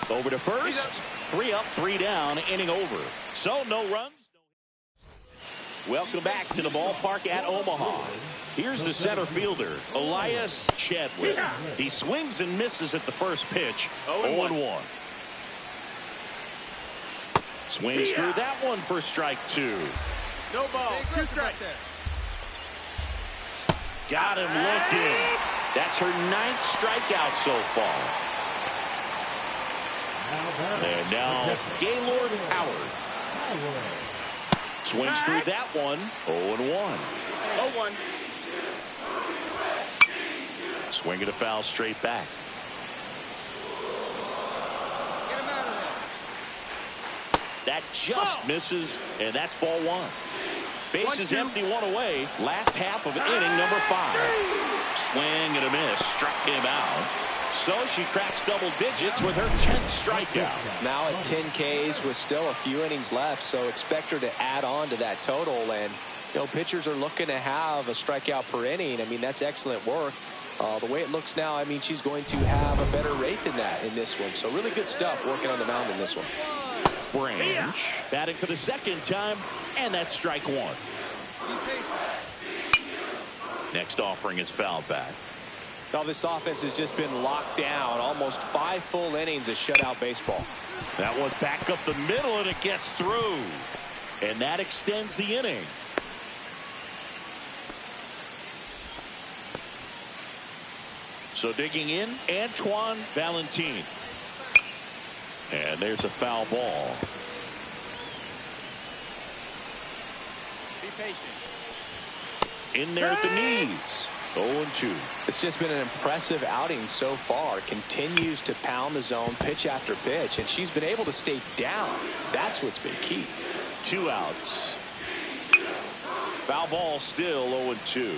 Over to first. 3 up, 3 down, inning over. So no runs. Welcome back to the ballpark at Omaha. Here's the center fielder, Elias Chadwick. He swings and misses at the first pitch. 0-1. Swings through that one for strike 2. No ball. 2 strikes. Got him looking. That's her 9th strikeout so far. And now Gaylord Howard. Swings through that one. 0-1. 0-1. Swing and a foul straight back. Get him out of there. That just misses, and that's ball 1. Bases empty, 1 away. Last half of inning number 5. Swing and a miss. Struck him out. So she cracks double digits with her 10th strikeout. Now at 10 Ks with still a few innings left, so expect her to add on to that total. And, you know, pitchers are looking to have a strikeout per inning. I mean, that's excellent work. The way it looks now, I mean, she's going to have a better rate than that in this one. So really good stuff working on the mound in this one. Branch batting for the 2nd time, and that's strike 1. Next offering is fouled back. Now this offense has just been locked down. Almost 5 full innings of shutout baseball. That one back up the middle, and it gets through. And that extends the inning. So digging in, Antoine Valentin. And there's a foul ball. Be patient. In there at the knees. 0-2. It's just been an impressive outing so far. Continues to pound the zone pitch after pitch, and she's been able to stay down. That's what's been key. 2 outs. Foul ball still 0-2.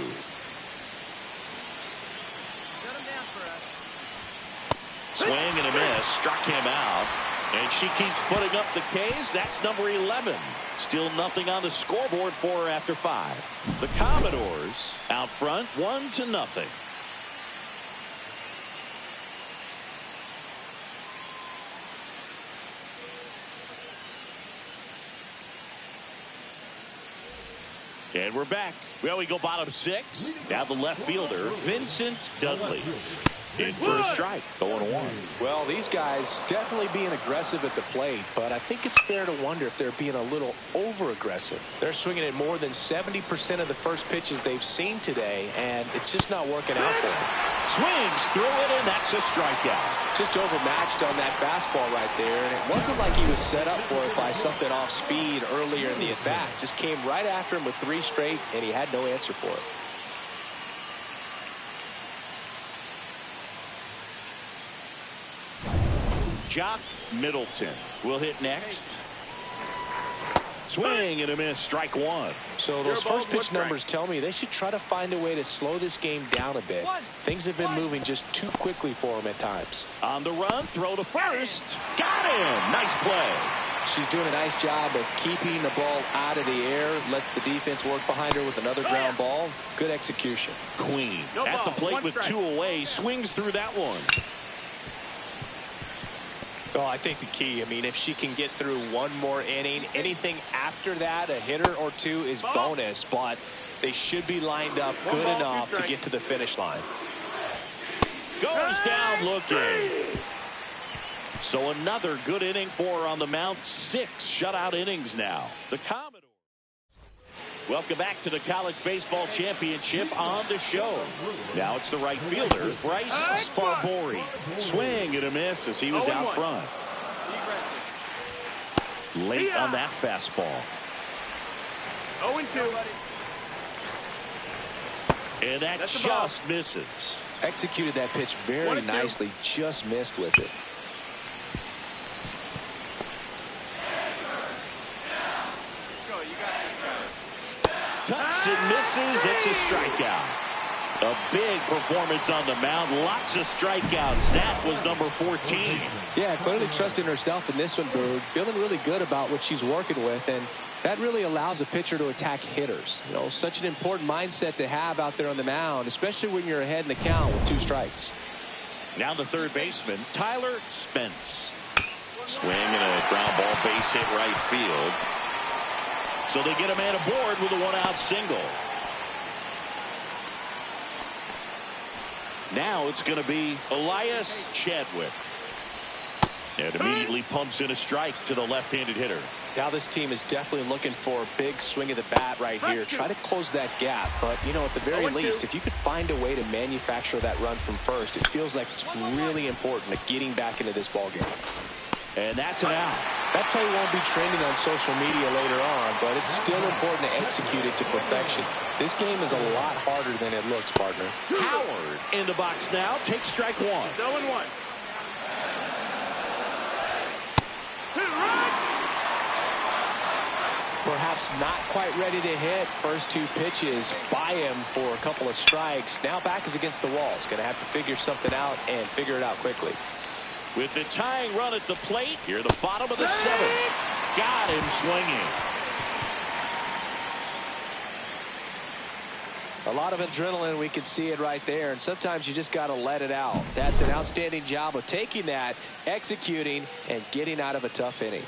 Swing and a miss. Struck him out. And she keeps putting up the Ks. That's number 11. Still nothing on the scoreboard for her after 5. The Commodores out front 1-0. And we're back. Well, we go bottom 6. Now the left fielder, Vincent Dudley. In for a strike, 0-1. Well, these guys definitely being aggressive at the plate, but I think it's fair to wonder if they're being a little over-aggressive. They're swinging at more than 70% of the first pitches they've seen today, and it's just not working out for them. Swings through it, and that's a strikeout. Just overmatched on that fastball right there, and it wasn't like he was set up for it by something off speed earlier in the at-bat. Just came right after him with 3 straight, and he had no answer for it. Jock Middleton will hit next. Swing and a miss, strike 1. So those first pitch numbers tell me they should try to find a way to slow this game down a bit. Things have been moving just too quickly for them at times. On the run, throw to first. Got him. Nice play. She's doing a nice job of keeping the ball out of the air, lets the defense work behind her with another ground ball. Good execution. Queen at the plate with 2 away, swings through that one. Oh, I think the key, I mean, if she can get through one more inning, anything after that, a hitter or two is bonus, but they should be lined up good enough to get to the finish line. Goes down looking. So another good inning for her on the mound. 6 shutout innings now. The Commodores. Welcome back to the College Baseball Championship on the show. Now it's the right fielder, Bryce Sparbori. Swing and a miss as he was out front. Late on that fastball. 0-2. And that just misses. Executed that pitch very nicely, just missed with it. Cuts and misses. It's a strikeout. A big performance on the mound. Lots of strikeouts. That was number 14. Yeah, clearly trusting herself in this one, Bird. Feeling really good about what she's working with, and that really allows a pitcher to attack hitters. You know, such an important mindset to have out there on the mound, especially when you're ahead in the count with 2 strikes. Now the third baseman, Tyler Spence. Swing and a ground ball, base hit right field. So they get a man aboard with a 1-out single. Now it's going to be Elias Chadwick. And immediately pumps in a strike to the left-handed hitter. Now this team is definitely looking for a big swing of the bat right here. Try to close that gap. But, you know, at the very least, if you could find a way to manufacture that run from first, it feels like it's really important to getting back into this ballgame. And that's an out. That play won't be trending on social media later on, but it's still important to execute it to perfection. This game is a lot harder than it looks, partner. Howard in the box now. Takes strike 1. 0-1. Perhaps not quite ready to hit. First 2 pitches by him for a couple of strikes. Now back is against the wall. He's going to have to figure something out and figure it out quickly. With the tying run at the plate, here the bottom of the 7th. Got him swinging. A lot of adrenaline, we can see it right there, and sometimes you just got to let it out. That's an outstanding job of taking that, executing, and getting out of a tough inning.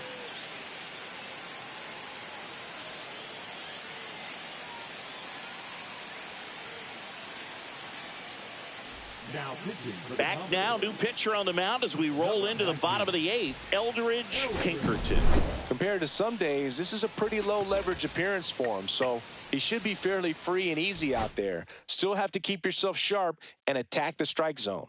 Back now, new pitcher on the mound as we roll into the bottom of the 8th, Eldridge Pinkerton. Compared to some days, this is a pretty low leverage appearance for him, so he should be fairly free and easy out there. Still have to keep yourself sharp and attack the strike zone.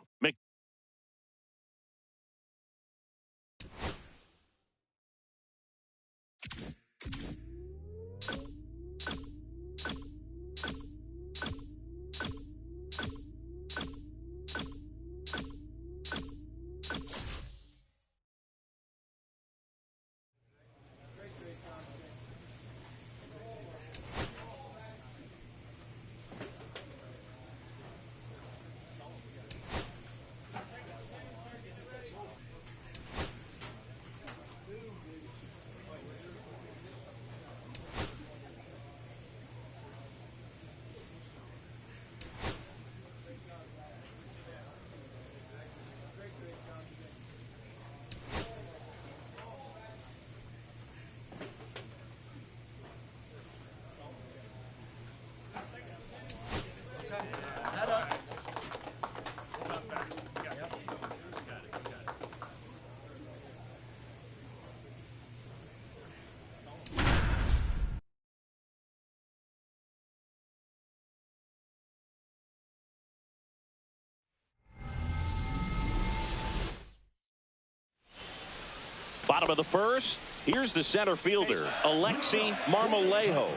Bottom of the 1st. Here's the center fielder, Alexi Marmolejo.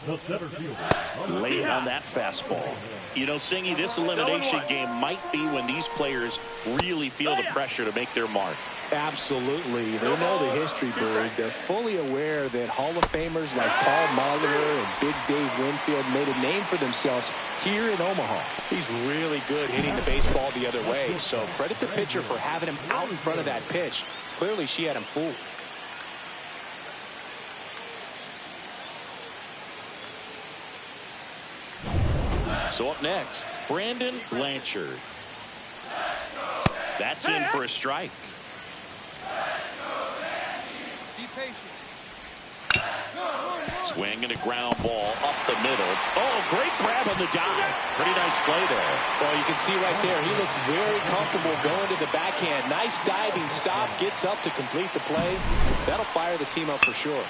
The center fielder. Late on that fastball. You know, Singy, this elimination game might be when these players really feel the pressure to make their mark. Absolutely. They know the history, Bird. They're fully aware that Hall of Famers like Paul Molitor and Big Dave Winfield made a name for themselves here in Omaha. He's really good hitting the baseball the other way, so credit the pitcher for having him out in front of that pitch. Clearly, she had him fooled. So up next, Brandon Blanchard. That's in for a strike. Be patient. Swing and a ground ball up the middle. Oh, great grab on the dive. Pretty nice play there. Well, you can see right there, he looks very comfortable going to the backhand. Nice diving stop, gets up to complete the play. That'll fire the team up for sure.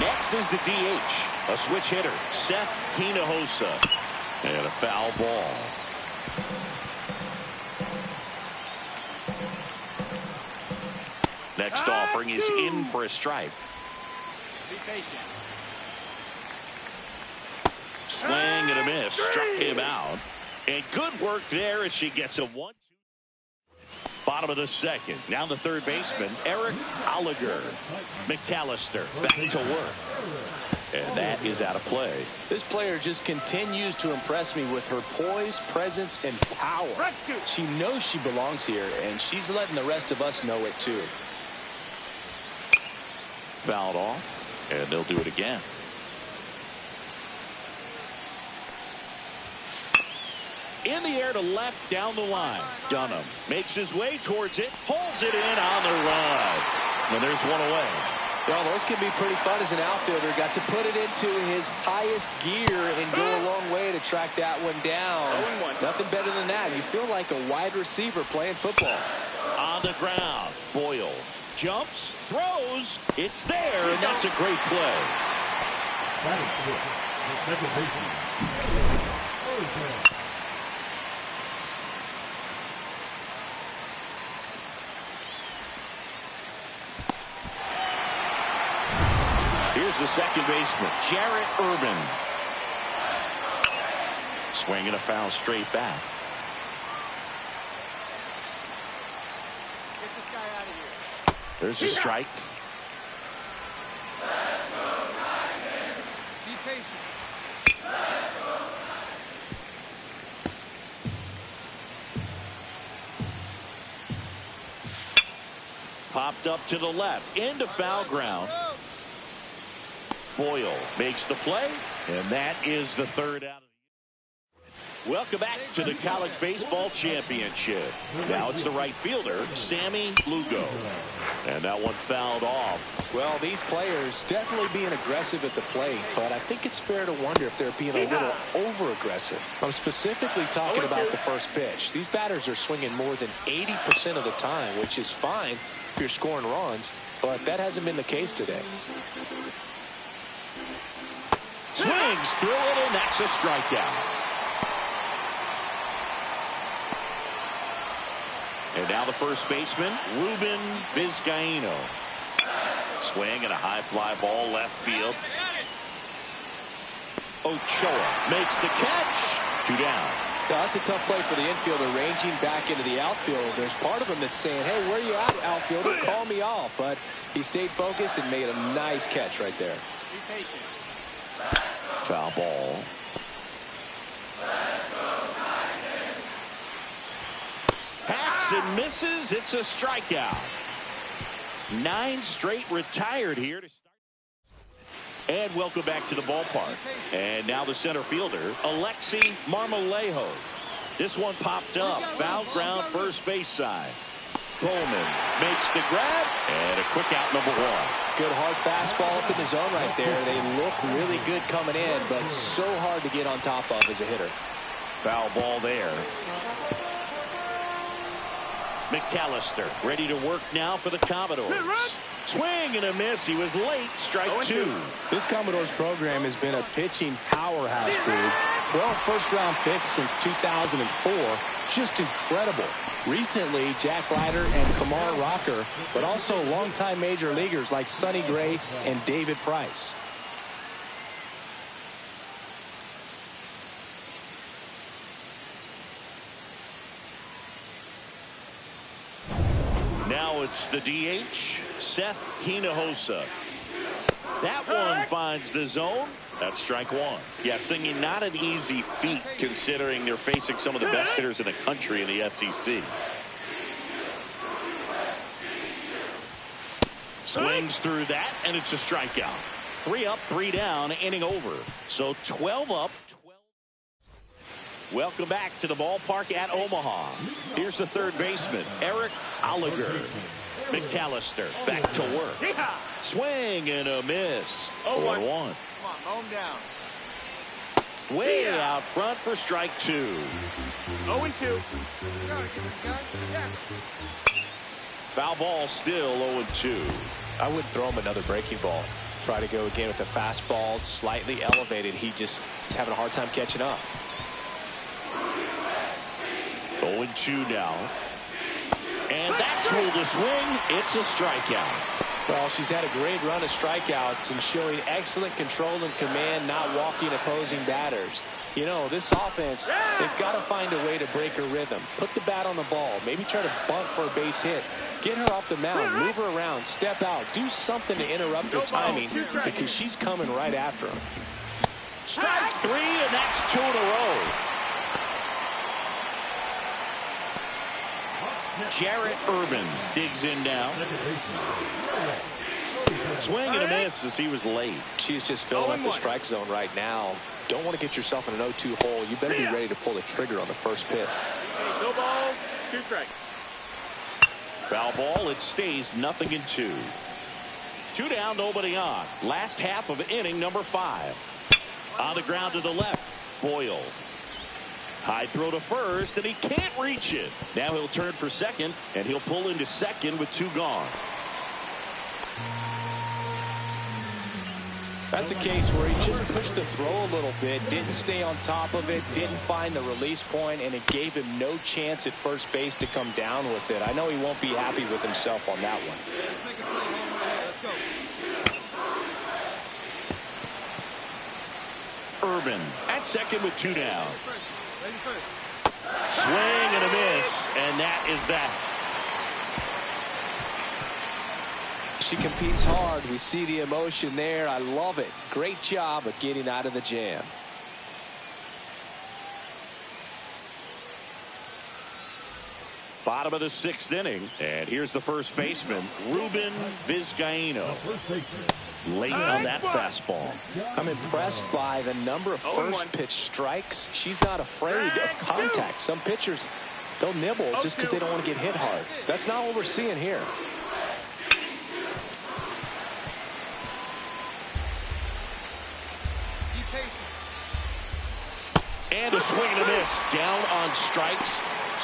Next is the DH, a switch hitter, Seth Hinojosa, and a foul ball. Next offering is in for a strike. Be patient. Swing and a miss, struck him out. And good work there as she gets a 1-2. Bottom of the second. Now the third baseman, Eric Oliger. McAllister back to work. And that is out of play. This player just continues to impress me with her poise, presence, and power. She knows she belongs here, and she's letting the rest of us know it too. Fouled off, and they'll do it again. In the air to left down the line. Dunham makes his way towards it, pulls it in on the run. And there's one away. Well, those can be pretty fun as an outfielder. Got to put it into his highest gear and go a long way to track that one down. Nothing better than that. You feel like a wide receiver playing football. On the ground, Boyle jumps, throws, it's there, and that's a great play. Here's the second baseman, Jarrett Urban. Swinging a foul straight back. Get this guy out of here. There's a strike. Be patient. Popped up to the left, into foul ground. Boyle makes the play, and that is the third out of the year. Welcome back to the College Baseball Championship. Now it's the right fielder, Sammy Lugo. And that one fouled off. Well, these players definitely being aggressive at the plate, but I think it's fair to wonder if they're being a little over-aggressive. I'm specifically talking about the first pitch. These batters are swinging more than 80% of the time, which is fine if you're scoring runs, but that hasn't been the case today. Swings through it, and that's a strikeout. And now the first baseman, Ruben Vizcaino. Swing and a high fly ball left field. Ochoa makes the catch. 2 down. Now, that's a tough play for the infielder, ranging back into the outfield. There's part of him that's saying, hey, where you at, outfielder? Call me off. But he stayed focused and made a nice catch right there. Be patient. Foul ball. Hacks and misses. It's a strikeout. 9 straight retired here to start. And welcome back to the ballpark. And now the center fielder, Alexi Marmolejo. This one popped up. Foul ground, first base side. Bowman makes the grab, and a quick out, number 1. Good hard fastball up in the zone right there. They look really good coming in, but so hard to get on top of as a hitter. Foul ball there. McAllister ready to work now for the Commodores. Swing and a miss. He was late. Strike 2. This Commodores program has been a pitching powerhouse, dude. 12 first-round picks since 2004. Just incredible. Recently, Jack Leiter and Kumar Rocker, but also longtime major leaguers like Sonny Gray and David Price. Now it's the DH, Seth Hinojosa. That one finds the zone. That's strike 1. Yeah, singing not an easy feat considering they're facing some of the best hitters in the country in the SEC. Swings through that, and it's a strikeout. 3 up, 3 down, inning over. So 12 up, 12. Welcome back to the ballpark at Omaha. Here's the third baseman, Eric Oliger. McAllister back to work. Swing and a miss. 0-1. Come on, mow him down. Way out front for strike 2. 0-2. Foul ball still 0-2. I wouldn't throw him another breaking ball. Try to go again with the fastball slightly elevated. He just is having a hard time catching up. 0-2 now. And that's ruled a swing. It's a strikeout. Well, she's had a great run of strikeouts and showing excellent control and command, not walking opposing batters. You know, this offense, they've got to find a way to break her rhythm. Put the bat on the ball. Maybe try to bunt for a base hit. Get her off the mound. Move her around. Step out. Do something to interrupt her timing because she's coming right after him. Strike 3, and that's 2 in a row. Jarrett Urban digs in now. Swing and a miss as he was late. She's just filling up the strike zone right now. Don't want to get yourself in an 0-2 hole. You better be ready to pull the trigger on the first pitch. No balls, 2 strikes. Foul ball. It stays 0-2. 2 down, nobody on. Last half of inning number 5. On the ground to the left. Boyle. High throw to first, and he can't reach it. Now he'll turn for second, and he'll pull into second with 2 gone. That's a case where he just pushed the throw a little bit, didn't stay on top of it, didn't find the release point, and it gave him no chance at first base to come down with it. I know he won't be happy with himself on that one. Let's make a play home right here. Let's go. Urban at second with 2 down. Ready first. Swing and a miss, and that is that. She competes hard. We see the emotion there. I love it. Great job of getting out of the jam. Bottom of the 6th inning, and here's the first baseman, Ruben Vizcaino. Late on that fastball. I'm impressed by the number of first pitch strikes. She's not afraid of contact. Some pitchers, they'll nibble just because they don't want to get hit hard. That's not what we're seeing here. Be patient. And a swing and a miss. Down on strikes.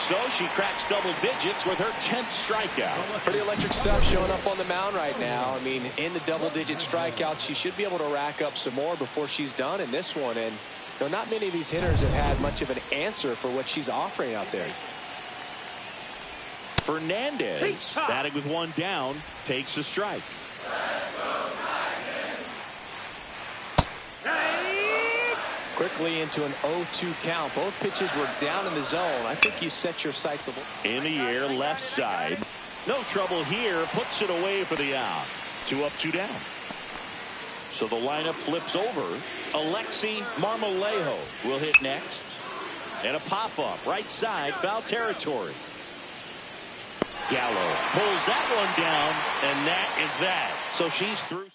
So she cracks double digits with her 10th strikeout. Pretty electric stuff showing up on the mound right now. I mean, in the double-digit strikeouts, she should be able to rack up some more before she's done in this one. And you know, not many of these hitters have had much of an answer for what she's offering out there. Fernandez, batting with 1 down, takes a strike. Quickly into an 0-2 count. Both pitches were down in the zone. I think you set your sights a little. In the air, left side. No trouble here. Puts it away for the out. 2 up, 2 down. So the lineup flips over. Alexi Marmolejo will hit next. And a pop-up. Right side. Foul territory. Gallo pulls that one down. And that is that. So she's through.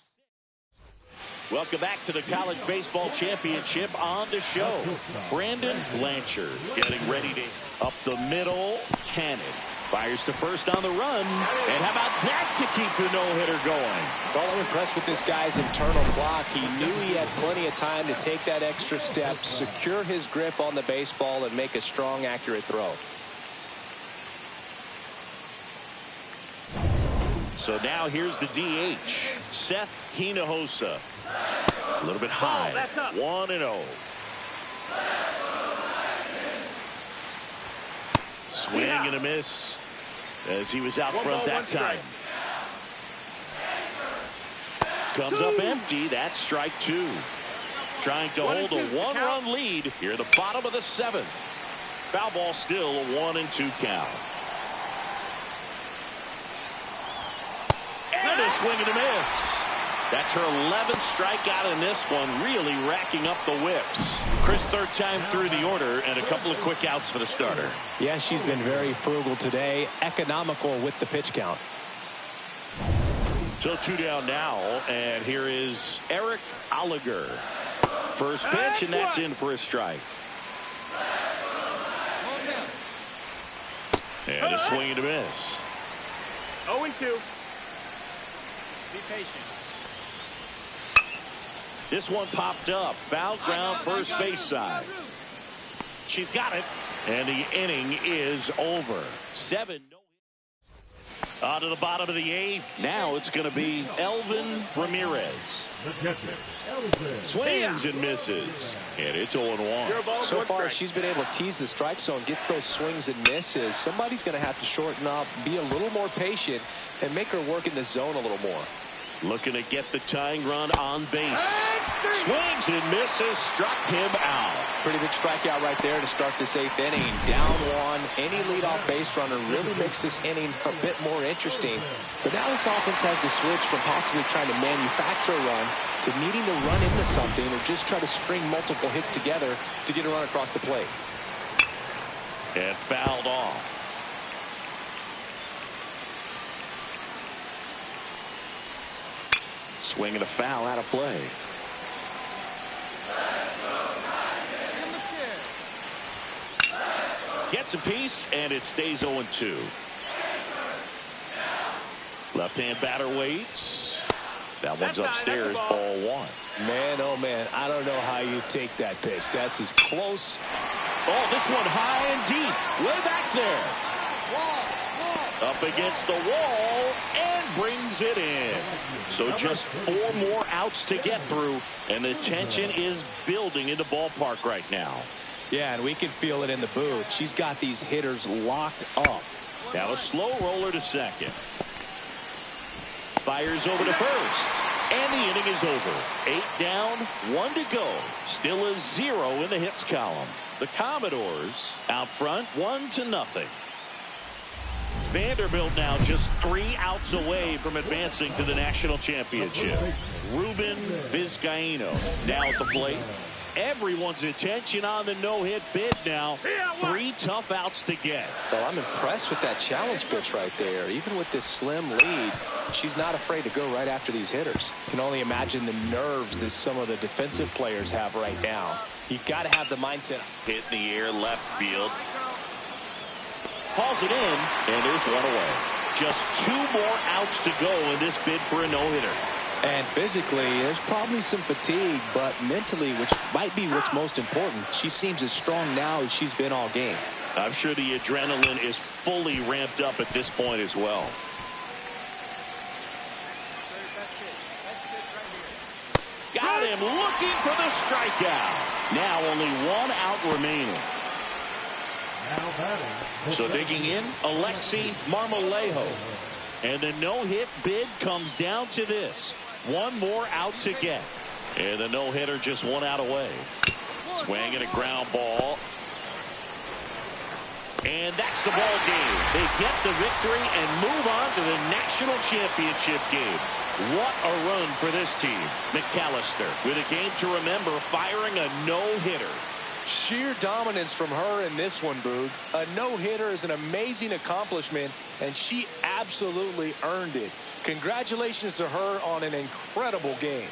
Welcome back to the College Baseball Championship. On the show, Brandon Blanchard getting ready to up the middle. Cannon fires to first on the run. And how about that to keep the no-hitter going? Well, I'm impressed with this guy's internal clock. He knew he had plenty of time to take that extra step, secure his grip on the baseball, and make a strong, accurate throw. So now here's the DH, Seth Hinojosa. A little bit high. 1-0. Swing and a miss as he was out front that time. Comes up empty. That's strike 2. Trying to hold a 1-run lead here at the bottom of the 7th. Foul ball still a 1-2 count. And a swing and a miss. That's her 11th strikeout in this one, really racking up the whips. Chris, 3rd time through the order, and a couple of quick outs for the starter. Yeah, she's been very frugal today, economical with the pitch count. So 2 down now, and here is Eric Oliger. First pitch, and that's in for a strike. And a swing and a miss. 0-2. Be patient. This one popped up. Foul ground, first base side. She's got it. And the inning is over. 7. On to the bottom of the 8th. Now it's going to be Elvin Ramirez. Swings and misses. And it's 0-1. So far, she's been able to tease the strike zone, gets those swings and misses. Somebody's going to have to shorten up, be a little more patient, and make her work in the zone a little more. Looking to get the tying run on base. Swings and misses, struck him out. Pretty big strikeout right there to start this 8th inning. Down 1, any leadoff base runner really makes this inning a bit more interesting. But now this offense has to switch from possibly trying to manufacture a run to needing to run into something or just try to string multiple hits together to get a run across the plate. And fouled off. Swing and a foul out of play. Gets a piece, and it stays 0-2. Left-hand batter waits. That one's upstairs, ball 1. Man, oh man, I don't know how you take that pitch. That's as close. Oh, this one high and deep. Way back there. Up against the wall and brings it in. So just 4 more outs to get through, and the tension is building in the ballpark right now. Yeah, and we can feel it in the booth. She's got these hitters locked up. Now a slow roller to second. Fires over to first. And the inning is over. 8 down, 1 to go. Still a 0 in the hits column. The Commodores out front 1-0. Vanderbilt now just 3 outs away from advancing to the national championship. Ruben Vizcaíno now at the plate. Everyone's attention on the no-hit bid now. 3 tough outs to get. Well, I'm impressed with that challenge pitch right there. Even with this slim lead, she's not afraid to go right after these hitters. Can only imagine the nerves that some of the defensive players have right now. You got to have the mindset. Hit in the air, left field. Hauls it in, and there's 1 away. Just 2 more outs to go in this bid for a no-hitter. And physically, there's probably some fatigue, but mentally, which might be what's most important, she seems as strong now as she's been all game. I'm sure the adrenaline is fully ramped up at this point as well. Got him looking for the strikeout. Now only 1 out remaining. So digging in, Alexi Marmolejo. And the no-hit bid comes down to this. 1 more out to get. And the no-hitter just 1 out away. Swing and a ground ball. And that's the ball game. They get the victory and move on to the national championship game. What a run for this team. McAllister with a game to remember, firing a no-hitter. Sheer dominance from her in this one, Boog. A no-hitter is an amazing accomplishment, and she absolutely earned it. Congratulations to her on an incredible game.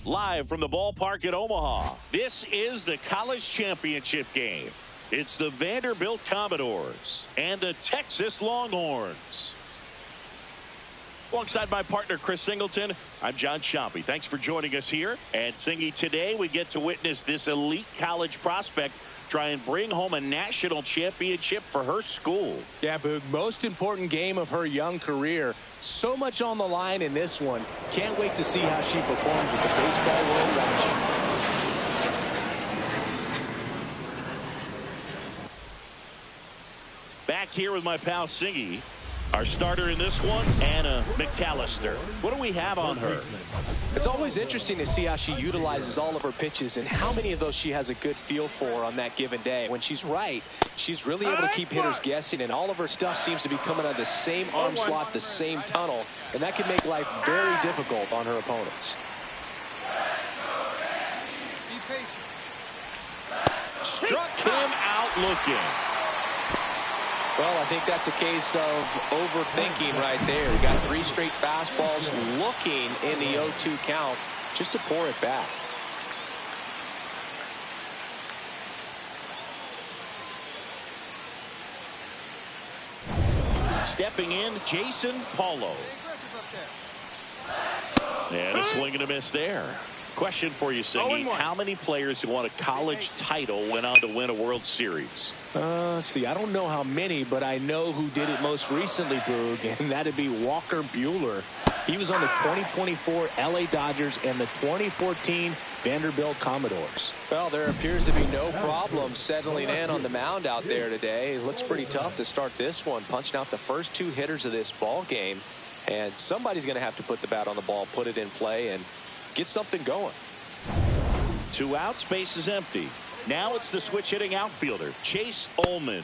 Live from the ballpark at Omaha, this is the college championship game. It's the Vanderbilt Commodores and the Texas Longhorns. Alongside my partner, Chris Singleton, I'm John Sciampi. Thanks for joining us here. And Singy, today we get to witness this elite college prospect try and bring home a national championship for her school. Yeah, Boog, most important game of her young career. So much on the line in this one. Can't wait to see how she performs with the baseball world watching. Back here with my pal Singy. Our starter in this one, Anna McAllister. What do we have on her? It's always interesting to see how she utilizes all of her pitches and how many of those she has a good feel for on that given day. When she's right, she's really able to keep hitters guessing, and all of her stuff seems to be coming out of the same arm slot, the same tunnel, and that can make life very difficult on her opponents. Be patient. Struck him out looking. Well, I think that's a case of overthinking right there. We got 3 straight fastballs looking in the 0-2 count just to pour it back. Stepping in, Jason Paulo. And a swing and a miss there. Question for you, Singy. How many players who won a college title went on to win a World Series? See, I don't know how many, but I know who did it most recently, Boog, and that'd be Walker Buehler. He was on the 2024 LA Dodgers and the 2014 Vanderbilt Commodores. Well, there appears to be no problem settling in on the mound out there today. It looks pretty tough to start this one, punching out the first 2 hitters of this ball game, and somebody's going to have to put the bat on the ball, put it in play, and get something going. 2 outs, base is empty. Now it's the switch hitting outfielder, Chase Ullman.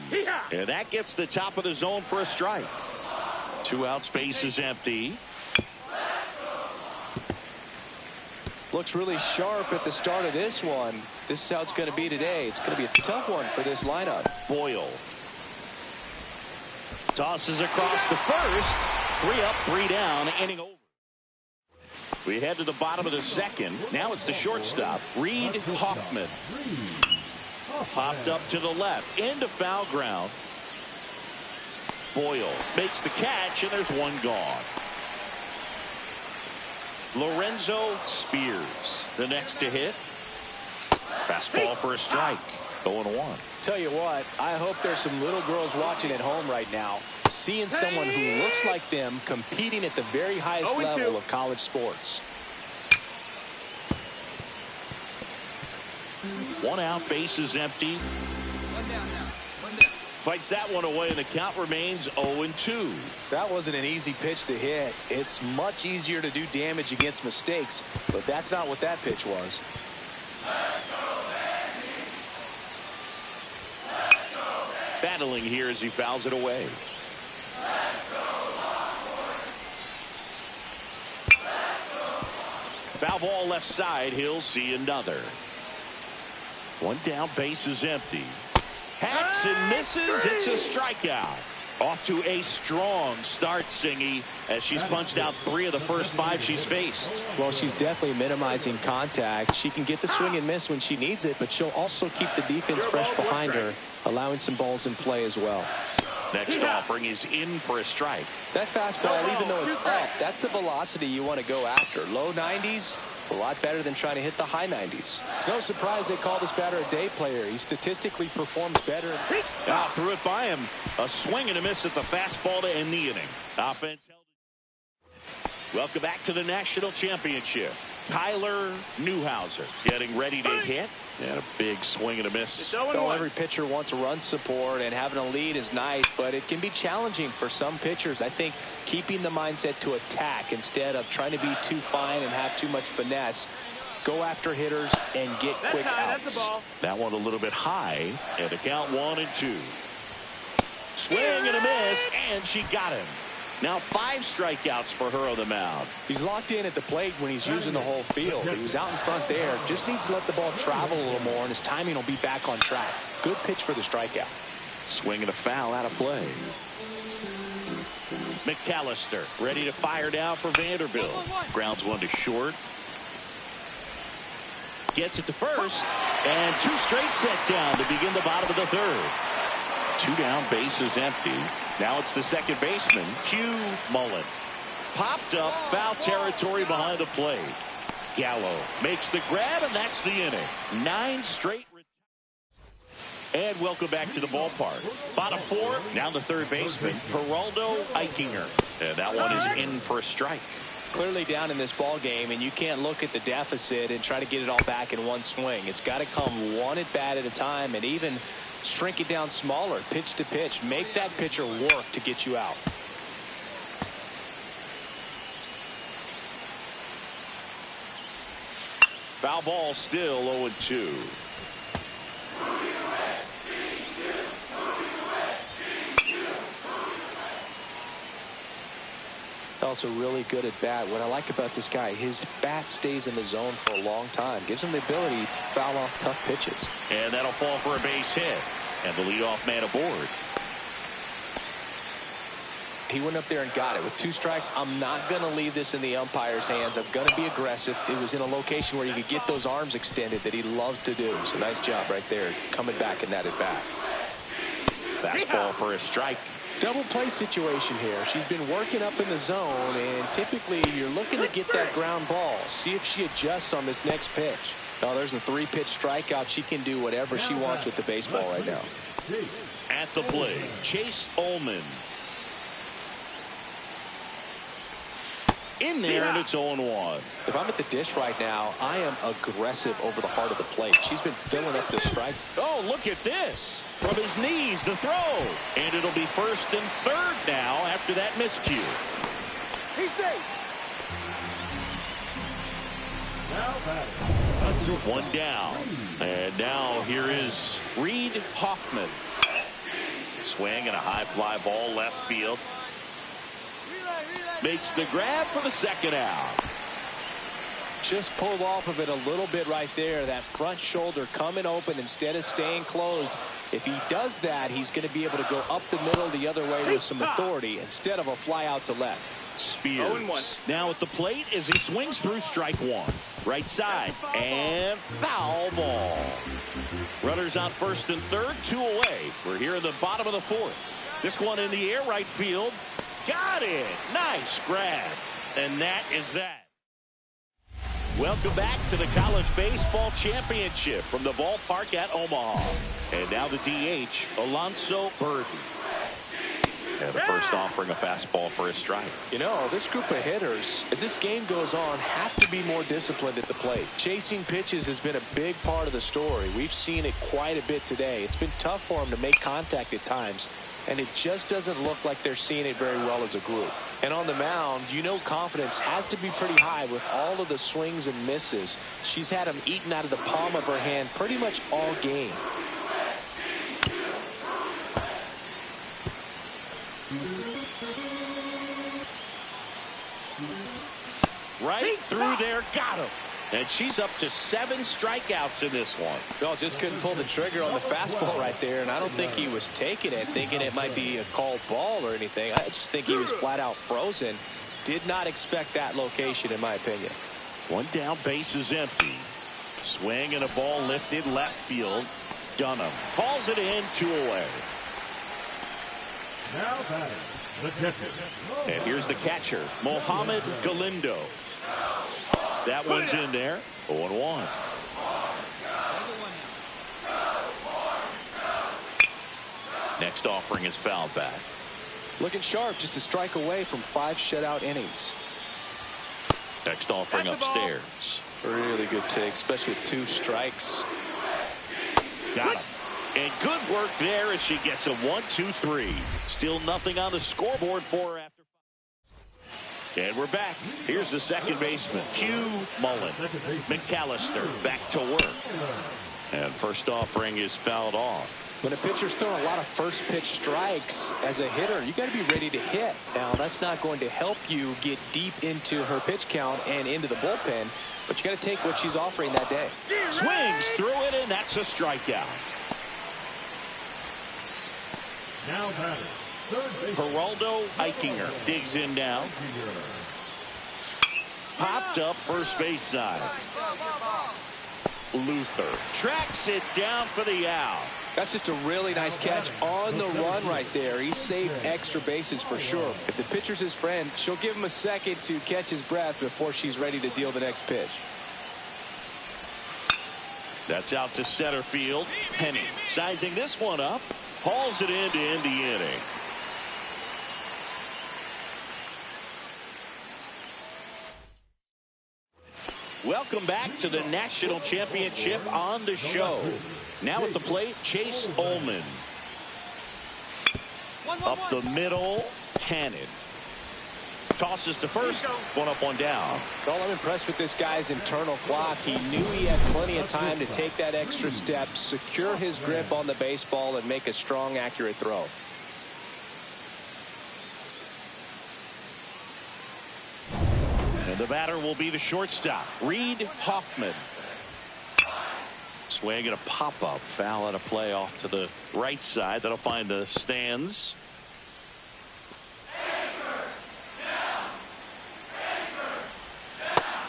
And that gets the top of the zone for a strike. 2 outs, base is empty. Looks really sharp at the start of this one. This is how it's going to be today. It's going to be a tough one for this lineup. Boyle tosses across to first. 3 up, 3 down, inning over. We head to the bottom of the second. Now it's the shortstop, Reed Hoffman. Popped up to the left, into foul ground. Boyle makes the catch, and there's 1 gone. Lorenzo Spears, the next to hit. Fastball for a strike. 0-1. Tell you what, I hope there's some little girls watching at home right now, seeing someone who looks like them competing at the very highest level of college sports. 1 out, base is empty. 1 down now. 1 down. Fights that one away, and the count remains 0-2. That wasn't an easy pitch to hit. It's much easier to do damage against mistakes, but that's not what that pitch was. Battling here as he fouls it away. Foul ball left side. He'll see another. 1 down, base is empty. Hacks and misses. It's a strikeout. Off to a strong start, Singy, as she's punched out 3 of the first 5 she's faced. Well, she's definitely minimizing contact. She can get the swing and miss when she needs it, but she'll also keep the defense fresh behind her, allowing some balls in play as well. Next offering is in for a strike. That fastball, even though it's up, that's the velocity you want to go after. Low 90s, a lot better than trying to hit the high 90s. It's no surprise they call this batter a day player. He statistically performs better. Threw it by him. A swing and a miss at the fastball to end the inning. Offense held it. Welcome back to the national championship. Tyler Newhouser getting ready to hit. And a big swing and a miss. Every pitcher wants run support, and having a lead is nice, but it can be challenging for some pitchers. I think keeping the mindset to attack instead of trying to be too fine and have too much finesse. Go after hitters and get quick outs. That one a little bit high, and the count 1-2. Swing and a miss, and she got him. Now 5 strikeouts for her on the mound. He's locked in at the plate when he's using the whole field. He was out in front there. Just needs to let the ball travel a little more, and his timing will be back on track. Good pitch for the strikeout. Swing and a foul out of play. McAllister ready to fire down for Vanderbilt. Grounds one to short. Gets it to first, and 2 straight set down to begin the bottom of the 3rd. 2 down, bases empty. Now it's the second baseman, Q Mullen. Popped up, foul territory behind the plate. Gallo makes the grab, and that's the inning. 9 straight. And welcome back to the ballpark. Bottom 4, now the third baseman, Geraldo Eichinger. And that one is in for a strike. Clearly down in this ball game, and you can't look at the deficit and try to get it all back in one swing. It's got to come one at bat at a time, and even shrink it down smaller, pitch to pitch. Make that pitcher work to get you out. Foul ball, still 0-2. Also really good at bat. What I like about this guy, his bat stays in the zone for a long time. Gives him the ability to foul off tough pitches. And that'll fall for a base hit. And the leadoff man aboard. He went up there and got it. With 2 strikes, I'm not going to leave this in the umpire's hands. I'm going to be aggressive. It was in a location where you could get those arms extended that he loves to do. So nice job right there, coming back in that at bat. Fastball for a strike. Double play situation here. She's been working up in the zone, and typically you're looking to get that ground ball. See if she adjusts on this next pitch. Oh, there's a 3-pitch strikeout. She can do whatever she wants with the baseball right now. At the plate, Chase Ullman. In there, and it's 0-1. If I'm at the dish right now, I am aggressive over the heart of the plate. She's been filling up the strikes. Oh, look at this. From his knees, the throw. And it'll be 1st and 3rd now after that miscue. He's safe. One down. And now here is Reed Hoffman. Swing and a high fly ball left field. Makes the grab for the second out. Just pulled off of it a little bit right there. That front shoulder coming open instead of staying closed. If he does that, he's going to be able to go up the middle the other way with some authority instead of a fly out to left. Spears now at the plate as he swings through strike 1. Right side, and foul ball. Runners on 1st and 3rd, 2 away. We're here in the bottom of the 4th. This one in the air, right field. Got it. Nice grab. And that is that. Welcome back to the College Baseball Championship from the ballpark at Omaha. And now the DH, Alonso Burden. And the first offering a fastball for a strike. You know, this group of hitters, as this game goes on, have to be more disciplined at the plate. Chasing pitches has been a big part of the story. We've seen it quite a bit today. It's been tough for them to make contact at times, and it just doesn't look like they're seeing it very well as a group. And on the mound, you know confidence has to be pretty high with all of the swings and misses. She's had them eaten out of the palm of her hand pretty much all game. Right through there, got him. And she's up to 7 strikeouts in this one. No, just couldn't pull the trigger on the fastball right there, and I don't think he was taking it, thinking it might be a called ball or anything. I just think he was flat out frozen. Did not expect that location, in my opinion. 1 down, base is empty. Swing and a ball lifted left field. Dunham calls it in, 2 away. Now batting, the catcher. And here's the catcher, Mohamed Galindo. That one's in there, 0-1. Next offering is fouled back. Looking sharp, just a strike away from 5 shutout innings. Next offering upstairs. Really good take, especially with 2 strikes. Got him. And good work there as she gets a 1-2-3. Still nothing on the scoreboard for her after. And we're back. Here's the second baseman, Q Mullen. McAllister back to work. And first offering is fouled off. When a pitcher's throwing a lot of first pitch strikes as a hitter, you got to be ready to hit. Now, that's not going to help you get deep into her pitch count and into the bullpen, but you got to take what she's offering that day. Swings through it, and that's a strikeout. Now batting, third base. Geraldo Eichinger digs in now. Popped up first base side. Luther tracks it down for the out. That's just a really nice catch on the run right there. He saved extra bases for sure. If the pitcher's his friend, she'll give him a second to catch his breath before she's ready to deal the next pitch. That's out to center field. Penny sizing this one up. Hauls it in to end the inning. Welcome back to the National Championship on the show. Now at the plate, Chase Ullman. Up the middle, Cannon. Tosses to first, one up, one down. Well, I'm impressed with this guy's internal clock. He knew he had plenty of time to take that extra step, secure his grip on the baseball, and make a strong, accurate throw. And the batter will be the shortstop, Reed Hoffman. Swing and a pop-up. Foul out of play off to the right side. That'll find the stands.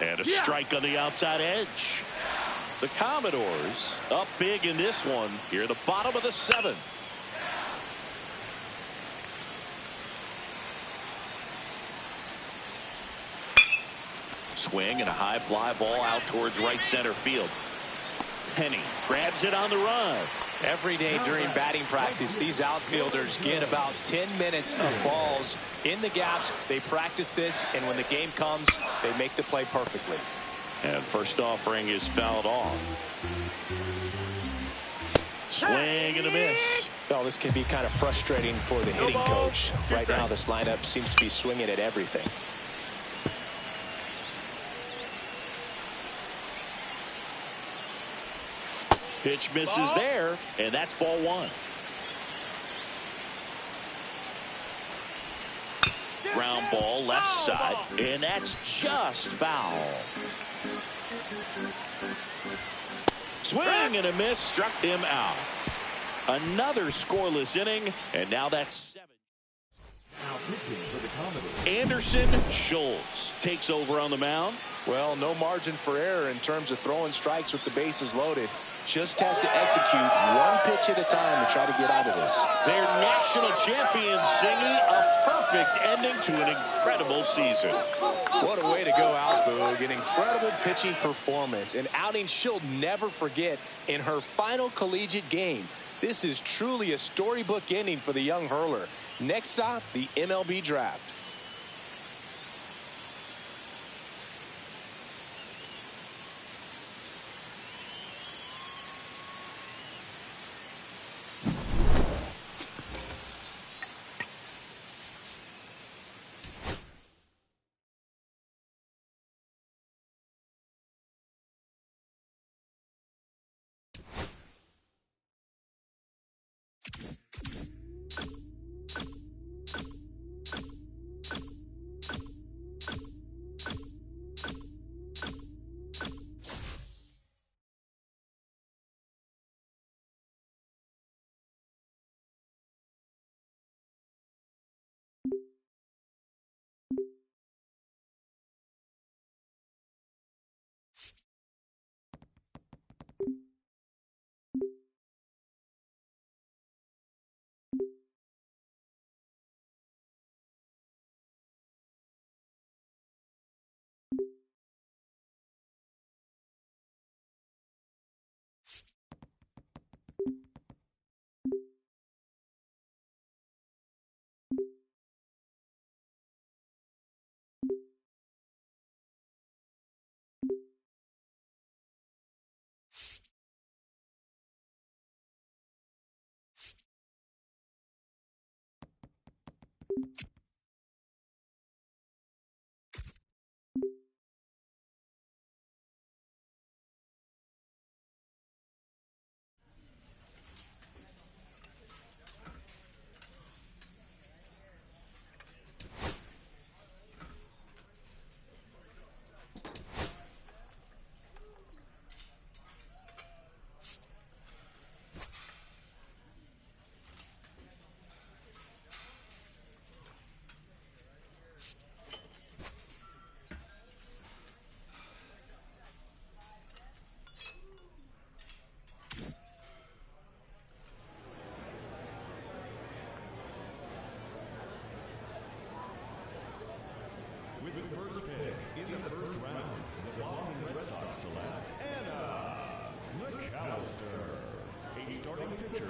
And a strike on the outside edge. The Commodores up big in this one here at the bottom of the seventh. Swing and a high fly ball out towards right center field. Penny grabs it on the run. Every day during batting practice, these outfielders get about 10 minutes of balls in the gaps. They practice this, and when the game comes, they make the play perfectly. And first offering is fouled off. Swing and a miss. Well, this can be kind of frustrating for the hitting coach. Right now, this lineup seems to be swinging at everything. Pitch misses there, and that's ball one. Ground ball left side, and that's just foul. Swing and a miss, struck him out. Another scoreless inning, and now that's 7. Now pitching for the Commodores. Anderson Schultz takes over on the mound. Well, no margin for error in terms of throwing strikes with the bases loaded. Just has to execute one pitch at a time to try to get out of this. Their national champions singing a perfect ending to an incredible season. What a way to go out, Boog. An incredible pitching performance. An outing she'll never forget in her final collegiate game. This is truly a storybook ending for the young hurler. Next stop, the MLB draft. Starting pitcher.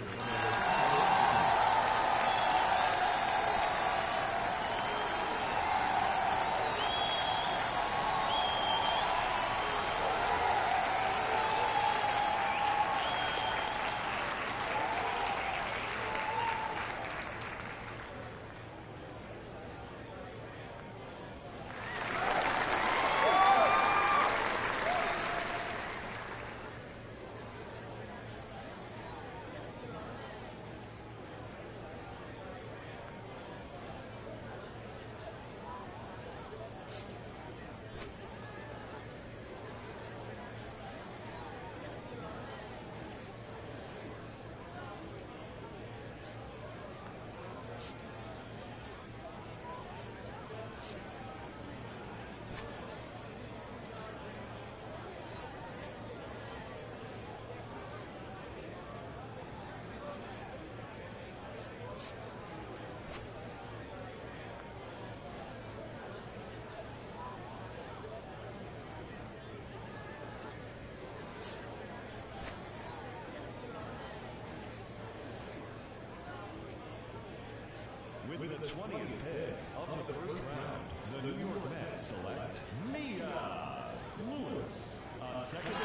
With the 20th pick of the first round, the New York Mets select Mia Lewis, a secondary.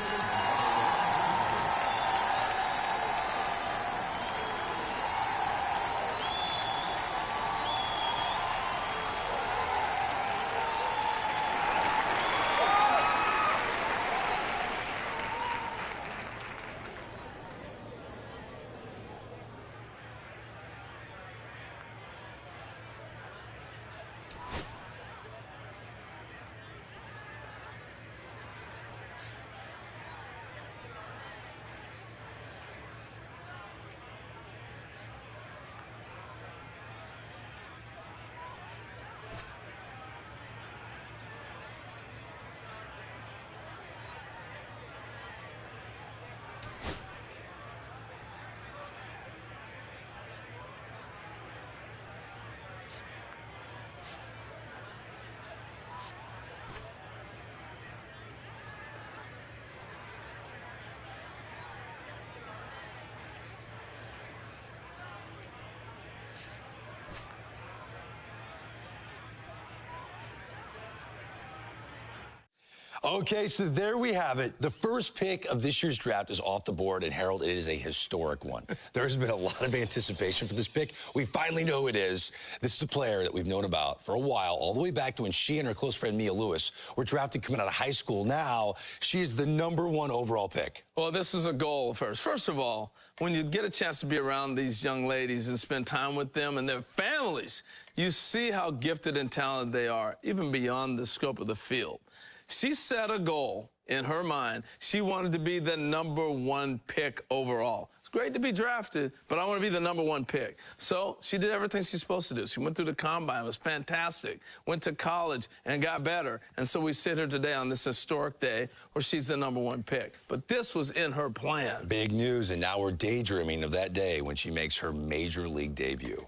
Okay, so there we have it. The first pick of this year's draft is off the board, and Harold, it is a historic one. There has been a lot of anticipation for this pick. We finally know who it is. This is a player that we've known about for a while, all the way back to when she and her close friend Mia Lewis were drafted coming out of high school. Now, she is the #1 overall pick. Well, this is a goal of hers. First of all, when you get a chance to be around these young ladies and spend time with them and their families, you see how gifted and talented they are, even beyond the scope of the field. She set a goal in her mind. She wanted to be the #1 pick overall. It's great to be drafted, but I want to be the #1 pick. So she did everything she's supposed to do. She went through the combine. It was fantastic. Went to college and got better. And so we sit here today on this historic day where she's the #1 pick. But this was in her plan. Big news, and now we're daydreaming of that day when she makes her major league debut.